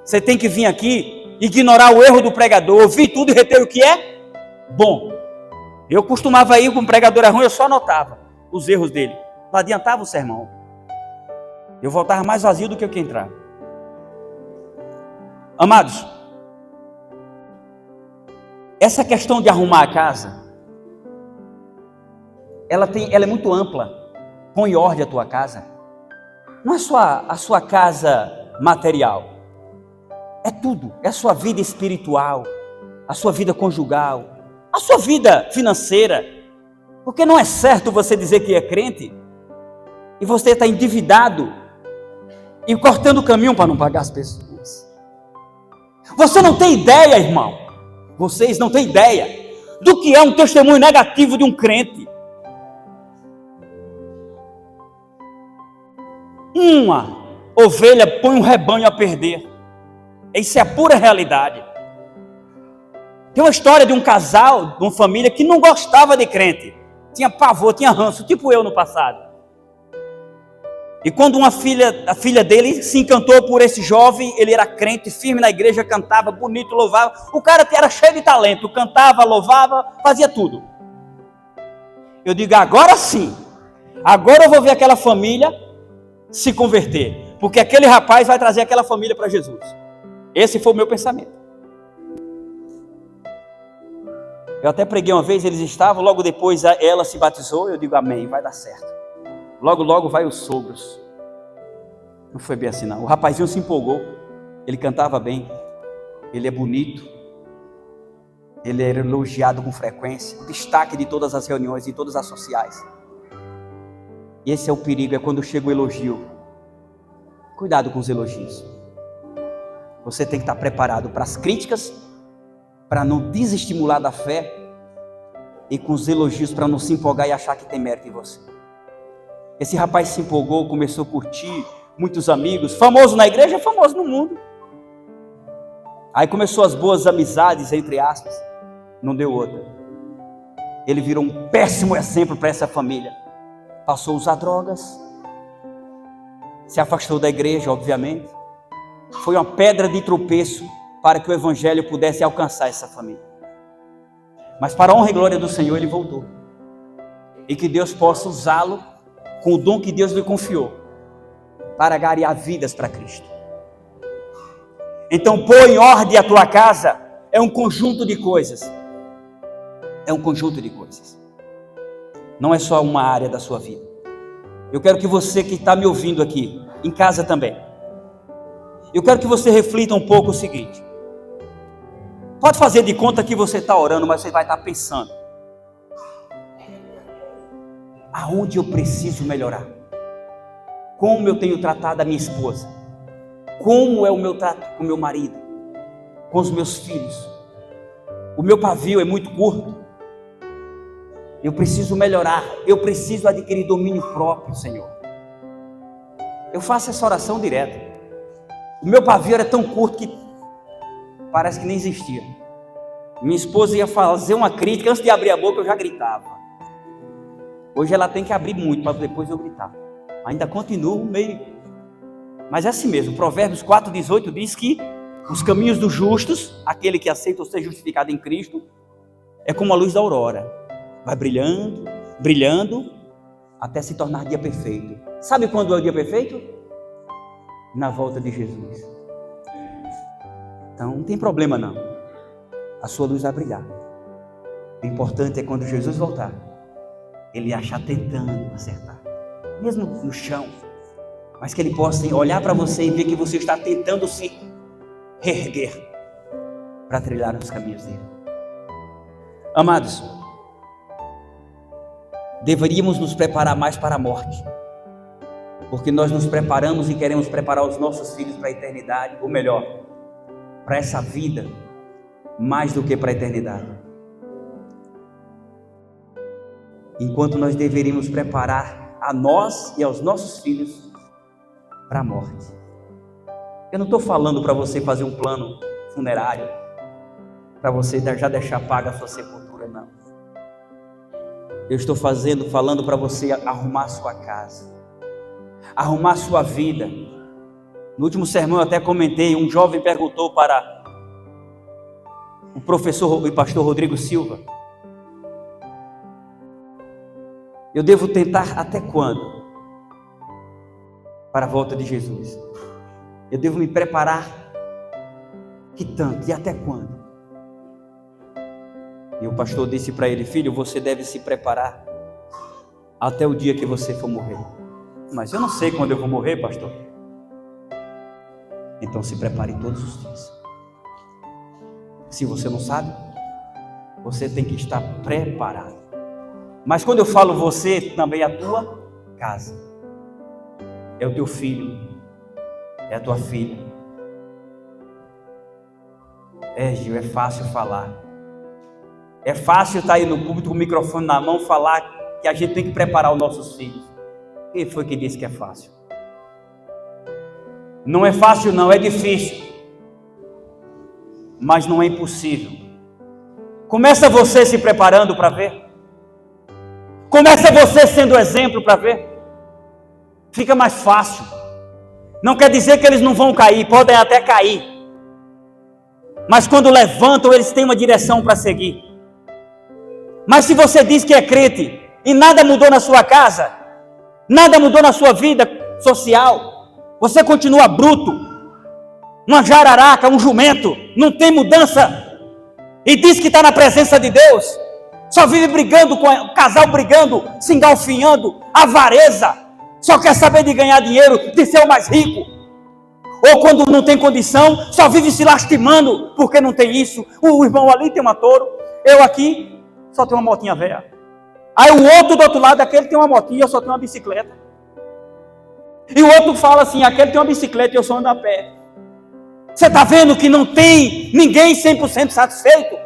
Você tem que vir aqui, ignorar o erro do pregador, ouvir tudo e reter o que é bom. Eu costumava ir com o pregador ruim, eu só anotava os erros dele. Não adiantava o sermão. Eu voltava mais vazio do que eu que entrava. Amados, essa questão de arrumar a casa, ela é muito ampla. Põe em ordem a tua casa. Não é só a sua casa material. É tudo. É a sua vida espiritual, a sua vida conjugal, a sua vida financeira. Porque não é certo você dizer que é crente e você está endividado e cortando o caminho para não pagar as pessoas. Você não tem ideia, irmão. Vocês não têm ideia do que é um testemunho negativo de um crente. Uma ovelha põe um rebanho a perder. Isso é a pura realidade. Tem uma história de um casal, de uma família que não gostava de crente. Tinha pavor, tinha ranço, tipo eu no passado. E quando a filha dele se encantou por esse jovem, ele era crente, firme na igreja, cantava, bonito, louvava. O cara era cheio de talento, cantava, louvava, fazia tudo. Eu digo, agora sim, agora eu vou ver aquela família se converter, porque aquele rapaz vai trazer aquela família para Jesus. Esse foi o meu pensamento. Eu até preguei uma vez, eles estavam, logo depois ela se batizou, eu digo amém, vai dar certo. Logo vai os sogros. Não foi bem assim não. O rapazinho se empolgou. Ele cantava bem. Ele é bonito. Ele era elogiado com frequência. Destaque de todas as reuniões, de todas as sociais. E esse é o perigo, é quando chega o elogio. Cuidado com os elogios. Você tem que estar preparado para as críticas, para não desestimular da fé, e com os elogios para não se empolgar e achar que tem mérito em você. Esse rapaz se empolgou, começou a curtir, muitos amigos, famoso na igreja, famoso no mundo. Aí começou as boas amizades, entre aspas, não deu outra. Ele virou um péssimo exemplo para essa família. Passou a usar drogas, se afastou da igreja, obviamente. Foi uma pedra de tropeço para que o evangelho pudesse alcançar essa família. Mas para a honra e glória do Senhor, ele voltou. E que Deus possa usá-lo com o dom que Deus lhe confiou, para garear vidas para Cristo. Então, pôr em ordem a tua casa é um conjunto de coisas. É um conjunto de coisas. Não é só uma área da sua vida. Eu quero que você que está me ouvindo aqui, em casa também, eu quero que você reflita um pouco o seguinte. Pode fazer de conta que você está orando, mas você vai estar pensando: aonde eu preciso melhorar? Como eu tenho tratado a minha esposa? Como é o meu trato com o meu marido? Com os meus filhos? O meu pavio é muito curto. Eu preciso melhorar. Eu preciso adquirir domínio próprio, Senhor. Eu faço essa oração direta. O meu pavio era tão curto que parece que nem existia. Minha esposa ia fazer uma crítica, antes de abrir a boca eu já gritava. Hoje ela tem que abrir muito para depois eu gritar. Ainda continuo meio... Mas é assim mesmo. Provérbios 4,18 diz que os caminhos dos justos, aquele que aceita ser justificado em Cristo, é como a luz da aurora. Vai brilhando, brilhando, até se tornar dia perfeito. Sabe quando é o dia perfeito? Na volta de Jesus. Então não tem problema não. A sua luz vai brilhar. O importante é quando Jesus voltar, Ele achar tentando acertar. Mesmo no chão. Mas que Ele possa olhar para você e ver que você está tentando se reerguer para trilhar os caminhos dele. Amados, deveríamos nos preparar mais para a morte, porque nós nos preparamos e queremos preparar os nossos filhos para a eternidade, ou melhor, para essa vida, mais do que para a eternidade. Enquanto nós deveríamos preparar a nós e aos nossos filhos para a morte. Eu não estou falando para você fazer um plano funerário, para você já deixar paga a sua sepultura, não. Eu estou falando para você arrumar a sua casa, arrumar a sua vida. No último sermão eu até comentei, um jovem perguntou para o professor e pastor Rodrigo Silva: eu devo tentar até quando para a volta de Jesus? Eu devo me preparar que tanto e até quando? E o pastor disse para ele: filho, você deve se preparar até o dia que você for morrer. Mas eu não sei quando eu vou morrer, pastor. Então se prepare todos os dias. Se você não sabe, você tem que estar preparado. Mas quando eu falo você, também a tua casa. É o teu filho, é a tua filha. Gil, é fácil falar. É fácil estar aí no púlpito com o microfone na mão falar que a gente tem que preparar os nossos filhos. Quem foi que disse que é fácil? Não é fácil não, é difícil. Mas não é impossível. Começa você se preparando para ver. Começa você sendo exemplo para ver. Fica mais fácil. Não quer dizer que eles não vão cair, podem até cair. Mas quando levantam, eles têm uma direção para seguir. Mas se você diz que é crente e nada mudou na sua casa, nada mudou na sua vida social, você continua bruto, uma jararaca, um jumento, não tem mudança, e diz que está na presença de Deus, só vive brigando com o casal, brigando, se engalfinhando, avareza, só quer saber de ganhar dinheiro, de ser o mais rico, ou quando não tem condição, só vive se lastimando, porque não tem isso. O irmão ali tem uma Toro, eu aqui só tenho uma motinha velha. Aí o outro do outro lado, aquele tem uma motinha, eu só tenho uma bicicleta. E o outro fala assim, aquele tem uma bicicleta e eu só ando a pé. Você está vendo que não tem ninguém 100% satisfeito?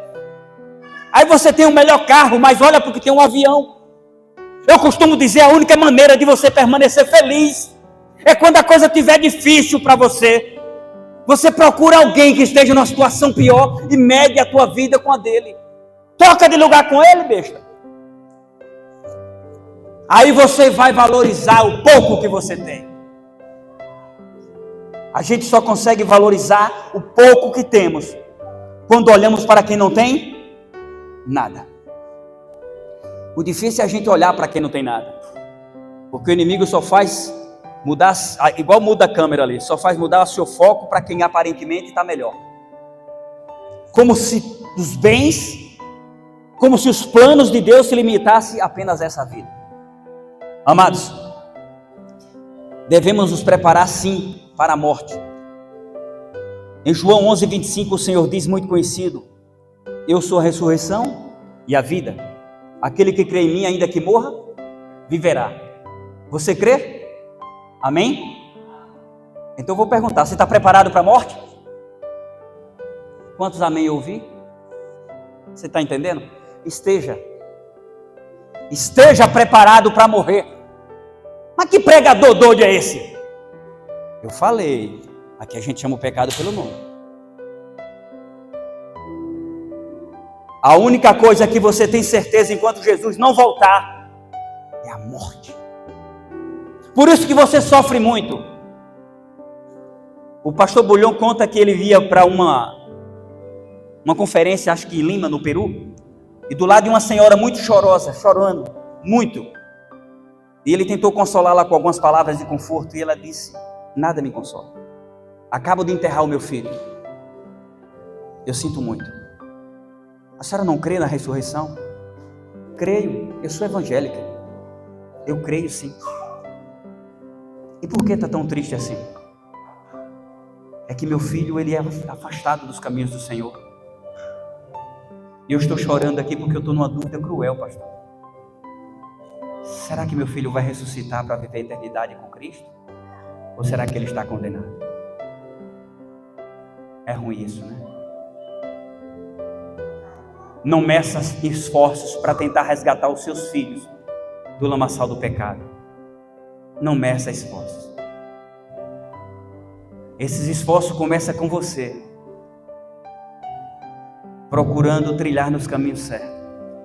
Aí você tem o melhor carro, mas olha porque tem um avião. Eu costumo dizer, a única maneira de você permanecer feliz é quando a coisa estiver difícil para você. Você procura alguém que esteja numa situação pior e mede a tua vida com a dele. Troca de lugar com ele, besta. Aí você vai valorizar o pouco que você tem. A gente só consegue valorizar o pouco que temos quando olhamos para quem não tem nada. O difícil é a gente olhar para quem não tem nada, porque o inimigo só faz Mudar, igual muda a câmera ali, só faz mudar o seu foco para quem aparentemente está melhor. Como se os bens, como se os planos de Deus se limitassem apenas a essa vida. Amados, devemos nos preparar sim para a morte. Em João 11:25 o Senhor diz, muito conhecido: eu sou a ressurreição e a vida. Aquele que crê em mim, ainda que morra, viverá. Você crê? Amém? Então eu vou perguntar, você está preparado para a morte? Quantos amém eu ouvi? Você está entendendo? Esteja preparado para morrer. Mas que pregador doido é esse? Eu falei, aqui a gente chama o pecado pelo nome. A única coisa que você tem certeza enquanto Jesus não voltar é a morte. Por isso que você sofre muito. O pastor Bulhão conta que ele ia para uma conferência, acho que em Lima, no Peru, e do lado de uma senhora muito chorosa, chorando, muito. E ele tentou consolá-la com algumas palavras de conforto, e ela disse: nada me consola. Acabo de enterrar o meu filho. Eu sinto muito. A senhora não crê na ressurreição? Creio, eu sou evangélica. Eu creio sim. E por que está tão triste assim? É que meu filho, ele é afastado dos caminhos do Senhor. E eu estou chorando aqui porque eu estou numa dúvida cruel, pastor. Será que meu filho vai ressuscitar para viver a eternidade com Cristo? Ou será que ele está condenado? É ruim isso, né? Não meça esforços para tentar resgatar os seus filhos do lamaçal do pecado. Não meça esforços. Esses esforços começam com você, procurando trilhar nos caminhos certos,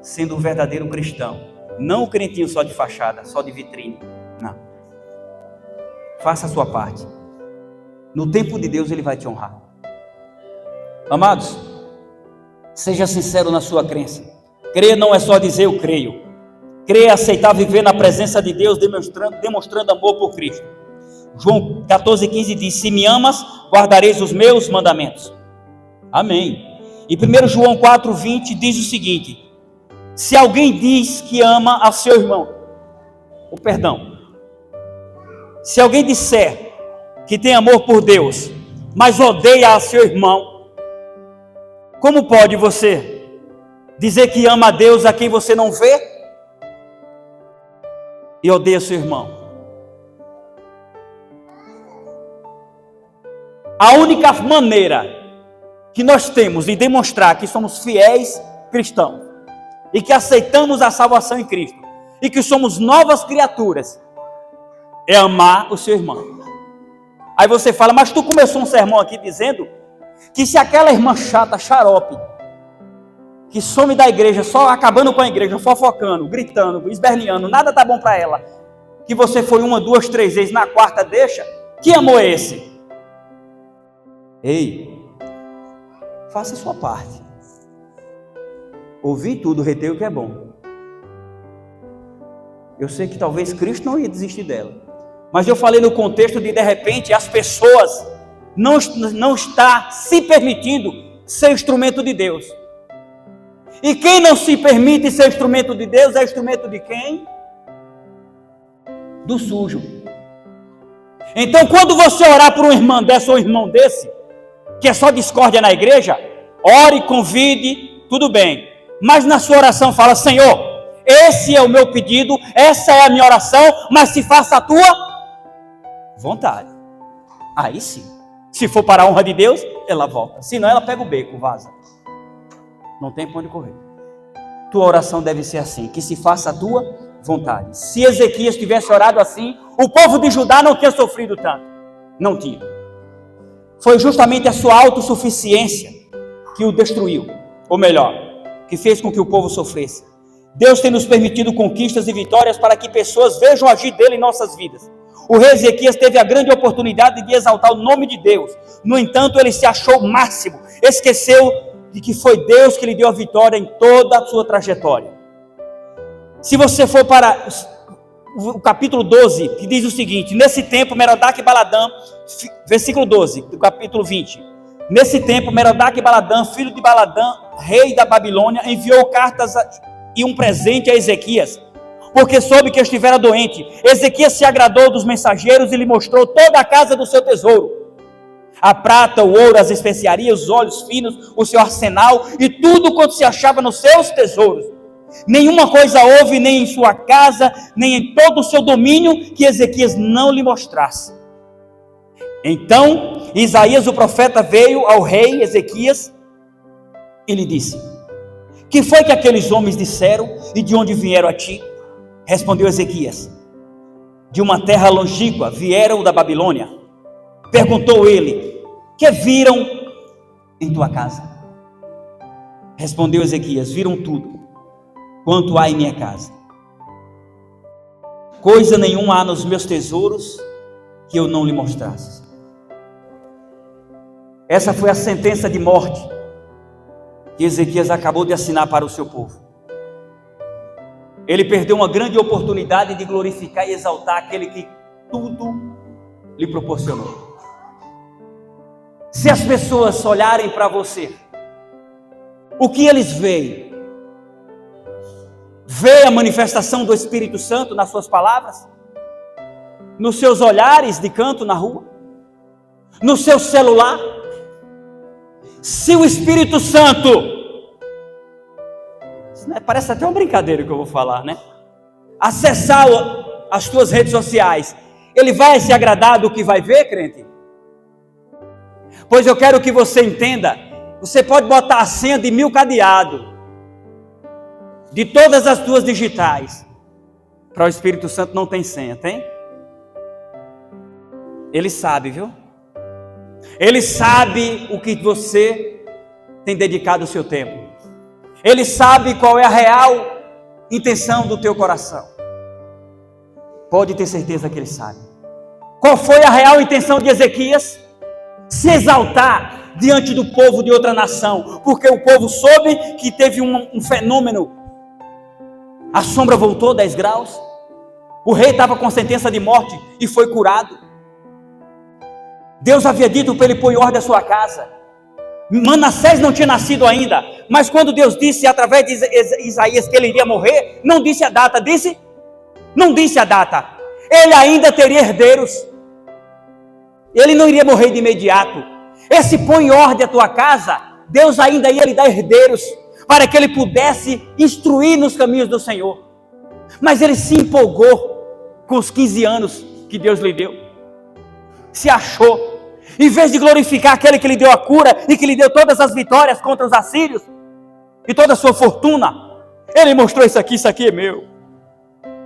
sendo um verdadeiro cristão, não o crentinho só de fachada, só de vitrine, não. Faça a sua parte. No tempo de Deus Ele vai te honrar. Amados, seja sincero na sua crença. Crer não é só dizer eu creio. Crer é aceitar viver na presença de Deus, demonstrando amor por Cristo. João 14,15 diz: se me amas, guardareis os meus mandamentos. Amém. E 1 João 4,20 diz o seguinte: se alguém diz que ama a seu irmão, se alguém disser que tem amor por Deus, mas odeia a seu irmão, como pode você dizer que ama a Deus a quem você não vê e odeia seu irmão? A única maneira que nós temos de demonstrar que somos fiéis cristãos e que aceitamos a salvação em Cristo e que somos novas criaturas é amar o seu irmão. Aí você fala, mas tu começou um sermão aqui dizendo que se aquela irmã chata, xarope, que some da igreja, só acabando com a igreja, fofocando, gritando, esperneando, nada tá bom para ela, que você foi 1, 2, 3 vezes, na quarta deixa, que amor é esse? Ei, faça a sua parte. Ouvir tudo, reter o que é bom. Eu sei que talvez Cristo não ia desistir dela, mas eu falei no contexto de repente as pessoas não está se permitindo ser instrumento de Deus. E quem não se permite ser instrumento de Deus é instrumento de quem? Do sujo. Então quando você orar por uma irmã dessa ou um irmão desse, que é só discórdia na igreja, ore, convide, tudo bem. Mas na sua oração fala: Senhor, esse é o meu pedido, essa é a minha oração, mas se faça a tua vontade. Aí sim. Se for para a honra de Deus, ela volta. Senão ela pega o beco, vaza. Não tem para onde correr. Tua oração deve ser assim: que se faça a tua vontade. Se Ezequias tivesse orado assim, o povo de Judá não tinha sofrido tanto. Não tinha. Foi justamente a sua autossuficiência que o destruiu. Ou melhor, que fez com que o povo sofresse. Deus tem nos permitido conquistas e vitórias para que pessoas vejam agir dele em nossas vidas. O rei Ezequias teve a grande oportunidade de exaltar o nome de Deus. No entanto, ele se achou o máximo. Esqueceu de que foi Deus que lhe deu a vitória em toda a sua trajetória. Se você for para o capítulo 12, que diz o seguinte: nesse tempo Merodach e Baladã, versículo 12, do capítulo 20. Nesse tempo Merodach e Baladã, filho de Baladã, rei da Babilônia, enviou cartas e um presente a Ezequias, porque soube que estivera doente. Ezequias se agradou dos mensageiros e lhe mostrou toda a casa do seu tesouro: a prata, o ouro, as especiarias, os óleos finos, o seu arsenal e tudo quanto se achava nos seus tesouros. Nenhuma coisa houve, nem em sua casa, nem em todo o seu domínio, que Ezequias não lhe mostrasse. Então Isaías o profeta veio ao rei Ezequias e lhe disse: que foi que aqueles homens disseram e de onde vieram a ti? Respondeu Ezequias: de uma terra longínqua, vieram da Babilônia. Perguntou ele: que viram em tua casa? Respondeu Ezequias: viram tudo quanto há em minha casa. Coisa nenhuma há nos meus tesouros que eu não lhe mostrasse. Essa foi a sentença de morte que Ezequias acabou de assinar para o seu povo. Ele perdeu uma grande oportunidade de glorificar e exaltar aquele que tudo lhe proporcionou. Se as pessoas olharem para você, o que eles veem? Vê a manifestação do Espírito Santo nas suas palavras? Nos seus olhares de canto na rua? No seu celular? Se o Espírito Santo, parece até uma brincadeira que eu vou falar, né? Acessar as tuas redes sociais, ele vai se agradar do que vai ver, crente? Pois eu quero que você entenda, você pode botar a senha de 1000 cadeados, de todas as tuas digitais, para o Espírito Santo não tem senha, tem? Ele sabe, viu? Ele sabe o que você tem dedicado o seu tempo. Ele sabe qual é a real intenção do teu coração. Pode ter certeza que ele sabe. Qual foi a real intenção de Ezequias? Se exaltar diante do povo de outra nação, porque o povo soube que teve um fenômeno. A sombra voltou 10 graus, o rei estava com sentença de morte e foi curado. Deus havia dito para ele pôr em ordem a sua casa. Manassés não tinha nascido ainda, mas quando Deus disse através de Isaías que ele iria morrer, não disse a data, disse? Não disse a data. Ele ainda teria herdeiros. Ele não iria morrer de imediato. Esse põe em ordem a tua casa, Deus ainda ia lhe dar herdeiros, para que ele pudesse instruir nos caminhos do Senhor. Mas ele se empolgou com os 15 anos que Deus lhe deu. Se achou. Em vez de glorificar aquele que lhe deu a cura e que lhe deu todas as vitórias contra os assírios e toda a sua fortuna, ele mostrou: isso aqui é meu.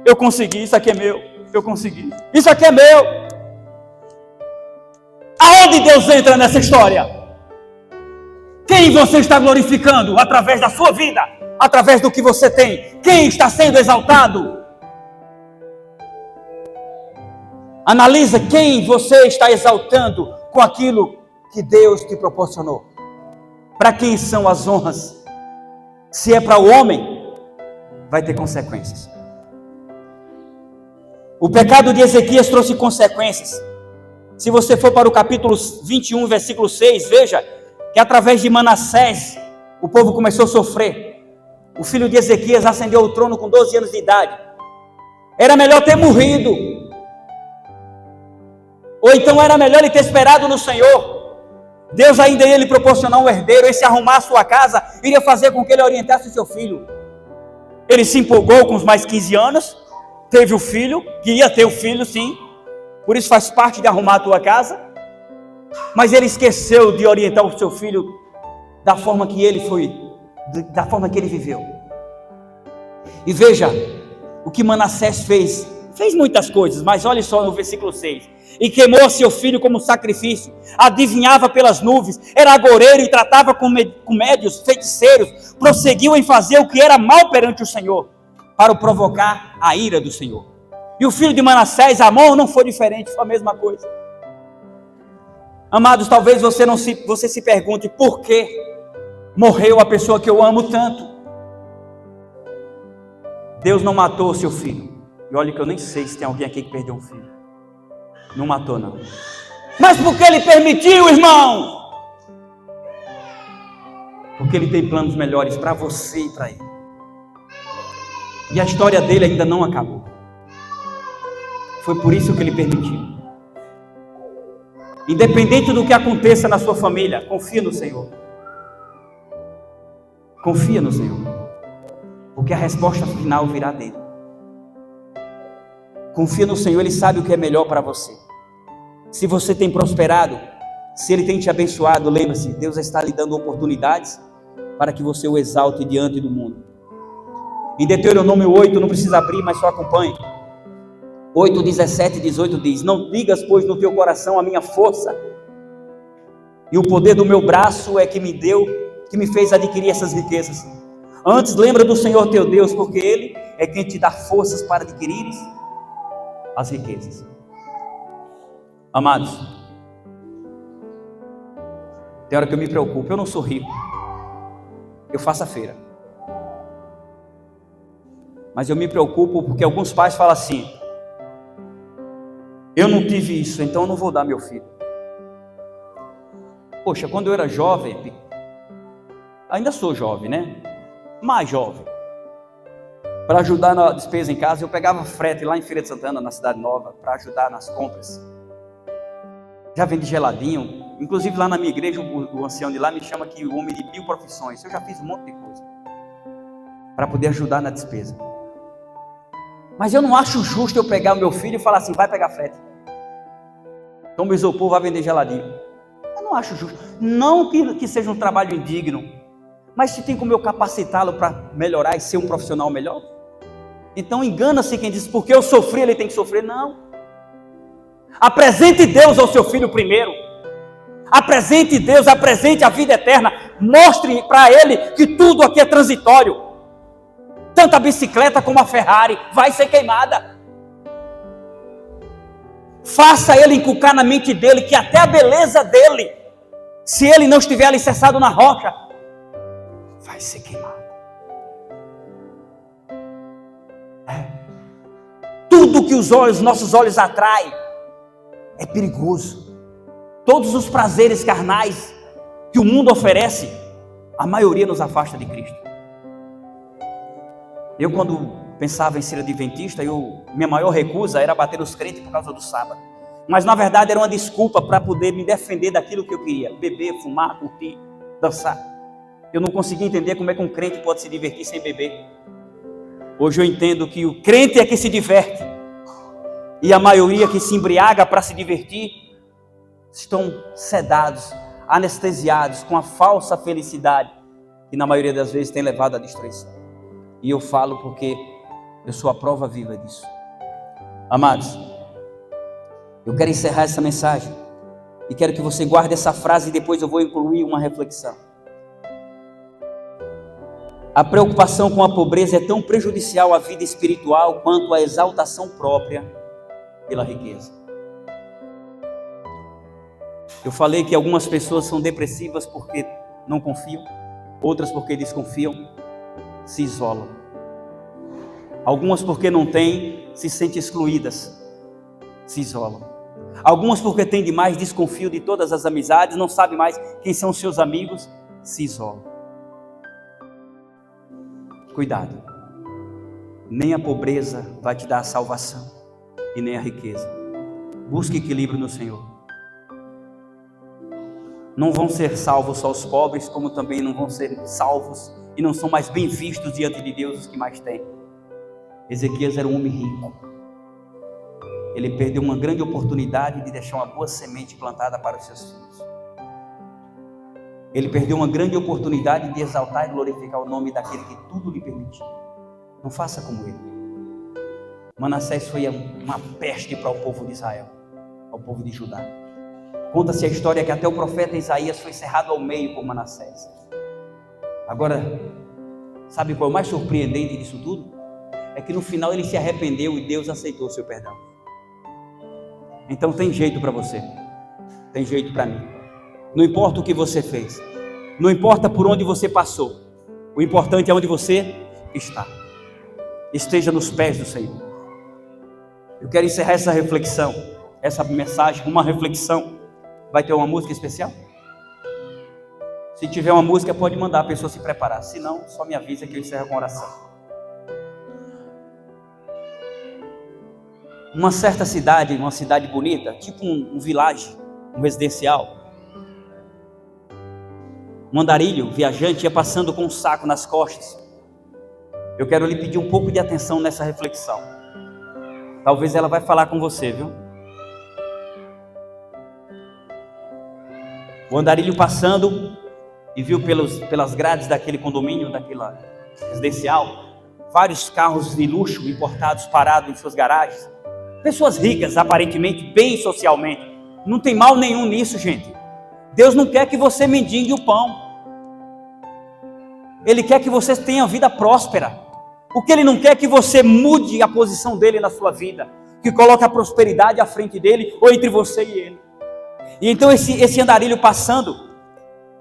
Eu consegui, isso aqui é meu. Eu consegui. Isso aqui é meu. Aonde Deus entra nessa história? Quem você está glorificando através da sua vida? Através do que você tem? Quem está sendo exaltado? Analisa quem você está exaltando com aquilo que Deus te proporcionou. Para quem são as honras? Se é para o homem, vai ter consequências. O pecado de Ezequias trouxe consequências. Se você for para o capítulo 21, versículo 6, veja que através de Manassés, o povo começou a sofrer. O filho de Ezequias ascendeu ao trono com 12 anos de idade. Era melhor ter morrido. Ou então era melhor ele ter esperado no Senhor. Deus ainda ia lhe proporcionar um herdeiro. E se arrumar a sua casa, iria fazer com que ele orientasse o seu filho. Ele se empolgou com os mais 15 anos. Teve o filho, que ia ter o filho sim. Por isso faz parte de arrumar a tua casa. Mas ele esqueceu de orientar o seu filho da forma que ele foi, da forma que ele viveu. E veja o que Manassés fez. Fez muitas coisas, mas olhe só no versículo 6. E queimou seu filho como sacrifício, adivinhava pelas nuvens, era agoureiro e tratava com médios, feiticeiros, prosseguiu em fazer o que era mal perante o Senhor, para o provocar a ira do Senhor. E o filho de Manassés, Amon, não foi diferente, foi a mesma coisa. Amados, talvez você se pergunte: por que morreu a pessoa que eu amo tanto? Deus não matou o seu filho, E olha que eu nem sei se tem alguém aqui que perdeu um filho. Não matou, não. Mas por que ele permitiu, irmão? Porque ele tem planos melhores para você e para ele. E a história dele ainda não acabou. Foi por isso que ele permitiu. Independente do que aconteça na sua família, confia no Senhor. Confia no Senhor. Porque a resposta final virá dele. Confia no Senhor, Ele sabe o que é melhor para você. Se você tem prosperado, se Ele tem te abençoado, lembre-se, Deus está lhe dando oportunidades para que você o exalte diante do mundo. Em Deuteronômio 8, não precisa abrir, mas só acompanhe. 8, 17 e 18 diz: não digas, pois, no teu coração, a minha força e o poder do meu braço é que me deu, que me fez adquirir essas riquezas. Antes, lembra do Senhor teu Deus, porque Ele é quem te dá forças para adquirires as riquezas. Amados, tem hora que eu me preocupo. Eu não sou rico, eu faço a feira, mas eu me preocupo porque alguns pais falam assim: eu não tive isso, então eu não vou dar meu filho. Poxa, quando eu era jovem, ainda sou jovem, né? Mais jovem, para ajudar na despesa em casa, eu pegava frete lá em Feira de Santana, na Cidade Nova, para ajudar nas compras. Já vendi geladinho. Inclusive lá na minha igreja, o ancião de lá me chama que o homem de 1000 profissões. Eu já fiz um monte de coisa para poder ajudar na despesa. Mas eu não acho justo eu pegar o meu filho e falar assim: vai pegar frete, toma isopor, vai vender geladinho. Eu não acho justo. Não que seja um trabalho indigno, mas se tem como eu capacitá-lo para melhorar e ser um profissional melhor. Então engana-se quem diz: porque eu sofri, ele tem que sofrer. Não. Apresente Deus ao seu filho primeiro. Apresente Deus, apresente a vida eterna. Mostre para ele que tudo aqui é transitório. Tanto a bicicleta como a Ferrari vai ser queimada. Faça ele inculcar na mente dele que até a beleza dele, se ele não estiver alicerçado na rocha, vai ser queimado. Tudo que os nossos olhos atraem é perigoso. Todos os prazeres carnais que o mundo oferece, a maioria nos afasta de Cristo. Eu, quando pensava em ser adventista, minha maior recusa era bater os crentes por causa do sábado. Mas na verdade era uma desculpa para poder me defender daquilo que eu queria: beber, fumar, curtir, dançar. Eu não conseguia entender como é que um crente pode se divertir sem beber. Hoje eu entendo que o crente é que se diverte, e a maioria que se embriaga para se divertir estão sedados, anestesiados com a falsa felicidade, que na maioria das vezes tem levado à destruição. E eu falo porque eu sou a prova viva disso. Amados, eu quero encerrar essa mensagem e quero que você guarde essa frase e depois eu vou incluir uma reflexão. A preocupação com a pobreza é tão prejudicial à vida espiritual quanto a exaltação própria pela riqueza. Eu falei que algumas pessoas são depressivas porque não confiam, outras porque desconfiam, se isolam. Algumas porque não têm, se sentem excluídas, se isolam. Algumas porque têm demais, desconfiam de todas as amizades, não sabem mais quem são seus amigos, se isolam. Cuidado, nem a pobreza vai te dar a salvação e nem a riqueza. Busque equilíbrio no Senhor. Não vão ser salvos só os pobres, como também não vão ser salvos e não são mais bem vistos diante de Deus os que mais têm. Ezequias era um homem rico. Ele perdeu uma grande oportunidade de deixar uma boa semente plantada para os seus filhos. Ele perdeu uma grande oportunidade de exaltar e glorificar o nome daquele que tudo lhe permitiu. Não faça como ele. Manassés foi uma peste para o povo de Israel, ao povo de Judá. Conta-se a história que até o profeta Isaías foi cerrado ao meio por Manassés. Agora, sabe qual é o mais surpreendente disso tudo? É que no final ele se arrependeu e Deus aceitou o seu perdão. Então tem jeito para você, tem jeito para mim. Não importa o que você fez, não importa por onde você passou, o importante é onde você está. Esteja nos pés do Senhor. Eu quero encerrar essa reflexão, essa mensagem, uma reflexão. Vai ter uma música especial? Se tiver uma música, pode mandar a pessoa se preparar. Se não, só me avisa que eu encerro com oração. Uma certa cidade, uma cidade bonita, tipo um village, um residencial. Um andarilho, viajante, ia passando com um saco nas costas. Eu quero lhe pedir um pouco de atenção nessa reflexão. Talvez ela vai falar com você, viu? O andarilho passando e viu pelas grades daquele condomínio, daquela residencial, vários carros de luxo importados parados em suas garagens. Pessoas ricas, aparentemente, bem socialmente. Não tem mal nenhum nisso, gente. Deus não quer que você mendigue o pão. Ele quer que você tenha vida próspera. O que Ele não quer é que você mude a posição dele na sua vida, que coloque a prosperidade à frente dele ou entre você e ele. E então esse andarilho passando,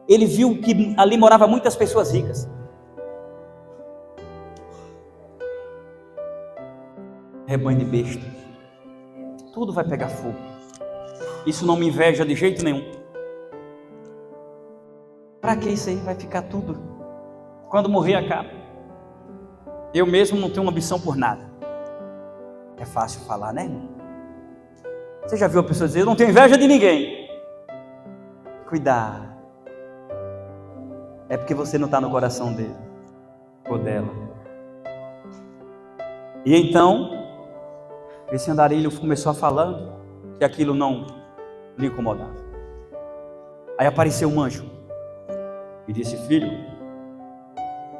ele viu que ali moravam muitas pessoas ricas. Rebanho de besta. Tudo vai pegar fogo. Isso não me inveja de jeito nenhum. Para que isso aí? Vai ficar tudo. Quando morrer, acaba. Eu mesmo não tenho uma ambição por nada. É fácil falar, né, irmão? Você já viu a pessoa dizer, eu não tenho inveja de ninguém? Cuidado. É porque você não está no coração dele ou dela. E então, esse andarilho começou a falando que aquilo não lhe incomodava. Aí apareceu um anjo e disse, filho,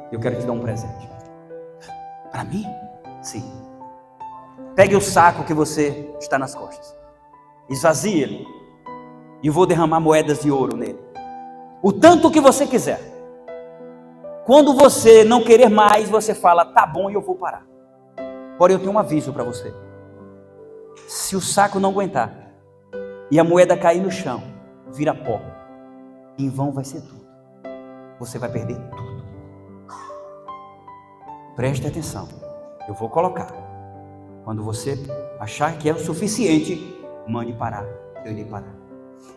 eu quero te dar um presente. Para mim? Sim. Pegue o saco que você está nas costas. Esvazie ele. E eu vou derramar moedas de ouro nele. O tanto que você quiser. Quando você não querer mais, você fala, tá bom, e eu vou parar. Porém, eu tenho um aviso para você. Se o saco não aguentar e a moeda cair no chão, vira pó, em vão vai ser tudo. Você vai perder tudo. Preste atenção. Eu vou colocar. Quando você achar que é o suficiente, mande parar. Eu irei parar.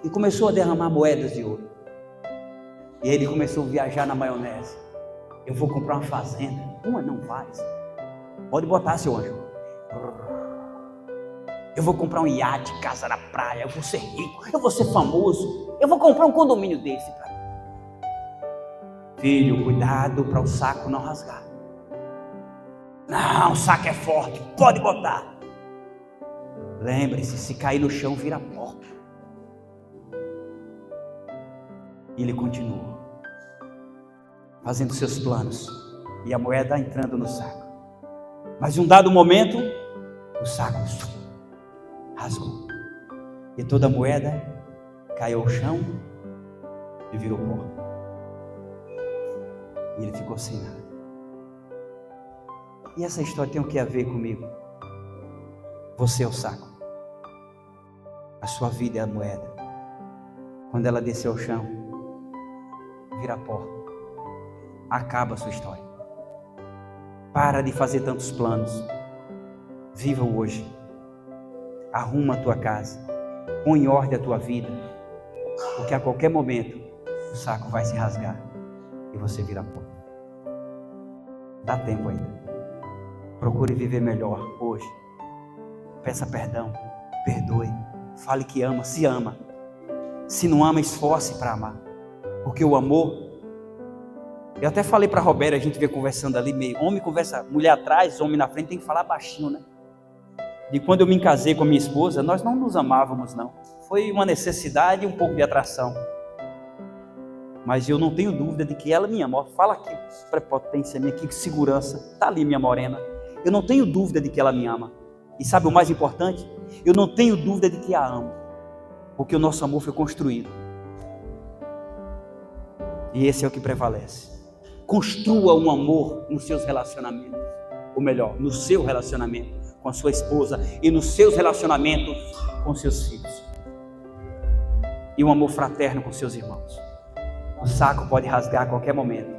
E começou a derramar moedas de ouro. E ele começou a viajar na maionese. Eu vou comprar uma fazenda. Uma não faz. Pode botar, seu anjo. Eu vou comprar um iate, casa na praia. Eu vou ser rico. Eu vou ser famoso. Eu vou comprar um condomínio desse para mim. Filho, cuidado para o saco não rasgar. Não, o saco é forte. Pode botar. Lembre-se, se cair no chão, vira pó. E ele continuou fazendo seus planos, e a moeda entrando no saco. Mas em um dado momento, o saco rasgou, e toda a moeda caiu ao chão e virou pó. E ele ficou sem nada. E essa história tem o que a ver comigo? Você é o saco, a sua vida é a moeda. Quando ela descer ao chão, vira pó. Acaba a sua história. Para de fazer tantos planos. Viva o hoje. Arruma a tua casa. Põe em ordem a tua vida. Porque a qualquer momento o saco vai se rasgar e você vira pó. Dá tempo ainda. Procure viver melhor hoje. Peça perdão. Perdoe. Fale que ama. Se ama. Se não ama, esforce para amar. Porque o amor... Eu até falei para a Roberta, a gente veio conversando ali, meio homem conversa, mulher atrás, homem na frente, tem que falar baixinho, né? E quando eu me casei com a minha esposa, nós não nos amávamos, não. Foi uma necessidade e um pouco de atração. Mas eu não tenho dúvida de que ela me ama. Fala aqui, prepotência minha, que segurança. Está ali, minha morena. Eu não tenho dúvida de que ela me ama. E sabe o mais importante? Eu não tenho dúvida de que a amo. Porque o nosso amor foi construído. E esse é o que prevalece. Construa um amor nos seus relacionamentos. Ou melhor, no seu relacionamento com a sua esposa e nos seus relacionamentos com seus filhos. E um amor fraterno com seus irmãos. O saco pode rasgar a qualquer momento.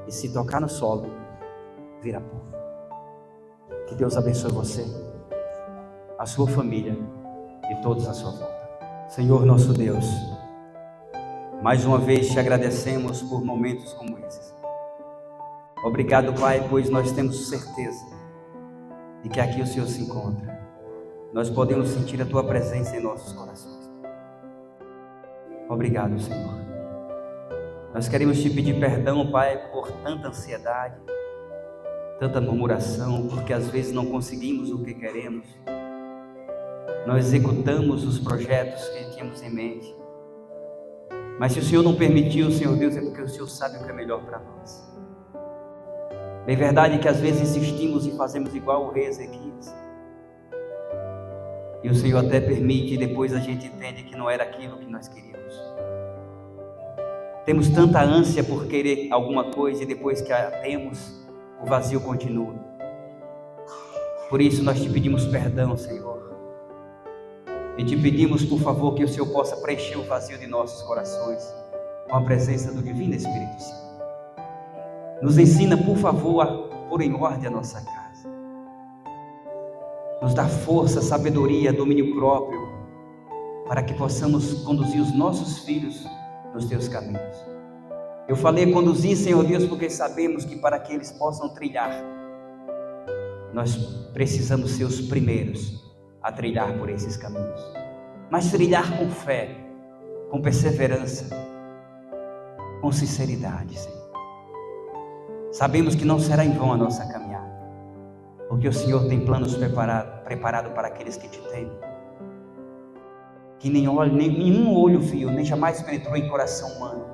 E se tocar no solo, vira pó. Que Deus abençoe você. a sua família e todos à sua volta. Senhor nosso Deus, mais uma vez te agradecemos por momentos como esses. Obrigado, Pai, pois nós temos certeza de que aqui o Senhor se encontra. Nós podemos sentir a Tua presença em nossos corações. Obrigado, Senhor. Nós queremos te pedir perdão, Pai, por tanta ansiedade, tanta murmuração, porque às vezes não conseguimos o que queremos. Não executamos os projetos que tínhamos em mente. Mas se o Senhor não permitiu, Senhor Deus, é porque o Senhor sabe o que é melhor para nós. É verdade que às vezes insistimos e fazemos igual o rei Ezequias. E o Senhor até permite e depois a gente entende que não era aquilo que nós queríamos. Temos tanta ânsia por querer alguma coisa e depois que a temos, o vazio continua. Por isso nós te pedimos perdão, Senhor. E te pedimos, por favor, que o Senhor possa preencher o vazio de nossos corações com a presença do Divino Espírito Santo. Nos ensina, por favor, a pôr em ordem a nossa casa. Nos dá força, sabedoria, domínio próprio, para que possamos conduzir os nossos filhos nos teus caminhos. Eu falei conduzir, Senhor Deus, porque sabemos que para que eles possam trilhar, nós precisamos ser os primeiros a trilhar por esses caminhos. Mas trilhar com fé, com perseverança, com sinceridade, Senhor. Sabemos que não será em vão a nossa caminhada, porque o Senhor tem planos preparado para aqueles que te temem, que nenhum olho viu, nem jamais penetrou em coração humano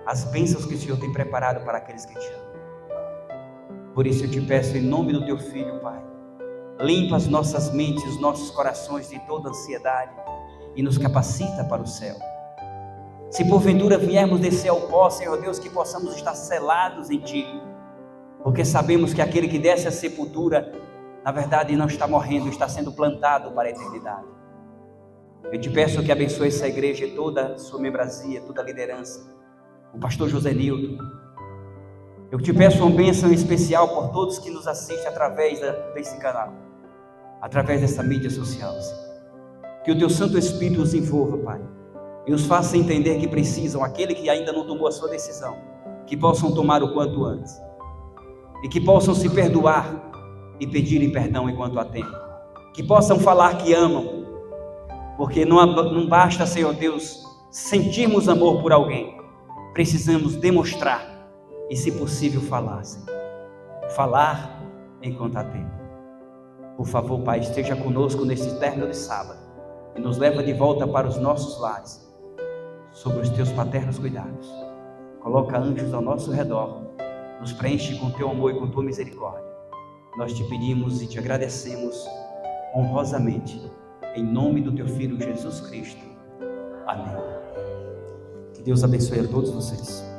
as bênçãos que o Senhor tem preparado para aqueles que te amam. Por isso eu te peço em nome do teu Filho, Pai, limpa as nossas mentes, os nossos corações de toda ansiedade e nos capacita para o céu. Se porventura viermos descer ao pó, Senhor Deus, que possamos estar selados em Ti, porque sabemos que aquele que desce à sepultura, na verdade não está morrendo, está sendo plantado para a eternidade. Eu te peço que abençoe essa igreja e toda a sua membresia, toda a liderança, o pastor José Nildo. Eu te peço uma bênção especial por todos que nos assistem através desse canal, através dessa mídia social. Que o teu Santo Espírito os envolva, Pai, e os faça entender que precisam, aquele que ainda não tomou a sua decisão, que possam tomar o quanto antes, e que possam se perdoar e pedirem perdão enquanto há tempo, que possam falar que amam, porque não basta, Senhor Deus, sentirmos amor por alguém, precisamos demonstrar e, se possível, falar, Senhor. Falar enquanto há tempo. Por favor, Pai, esteja conosco nesse término de sábado e nos leva de volta para os nossos lares, sobre os teus paternos cuidados. Coloca anjos ao nosso redor, nos preenche com teu amor e com tua misericórdia. Nós te pedimos e te agradecemos honrosamente, em nome do teu Filho Jesus Cristo. Amém. Que Deus abençoe a todos vocês.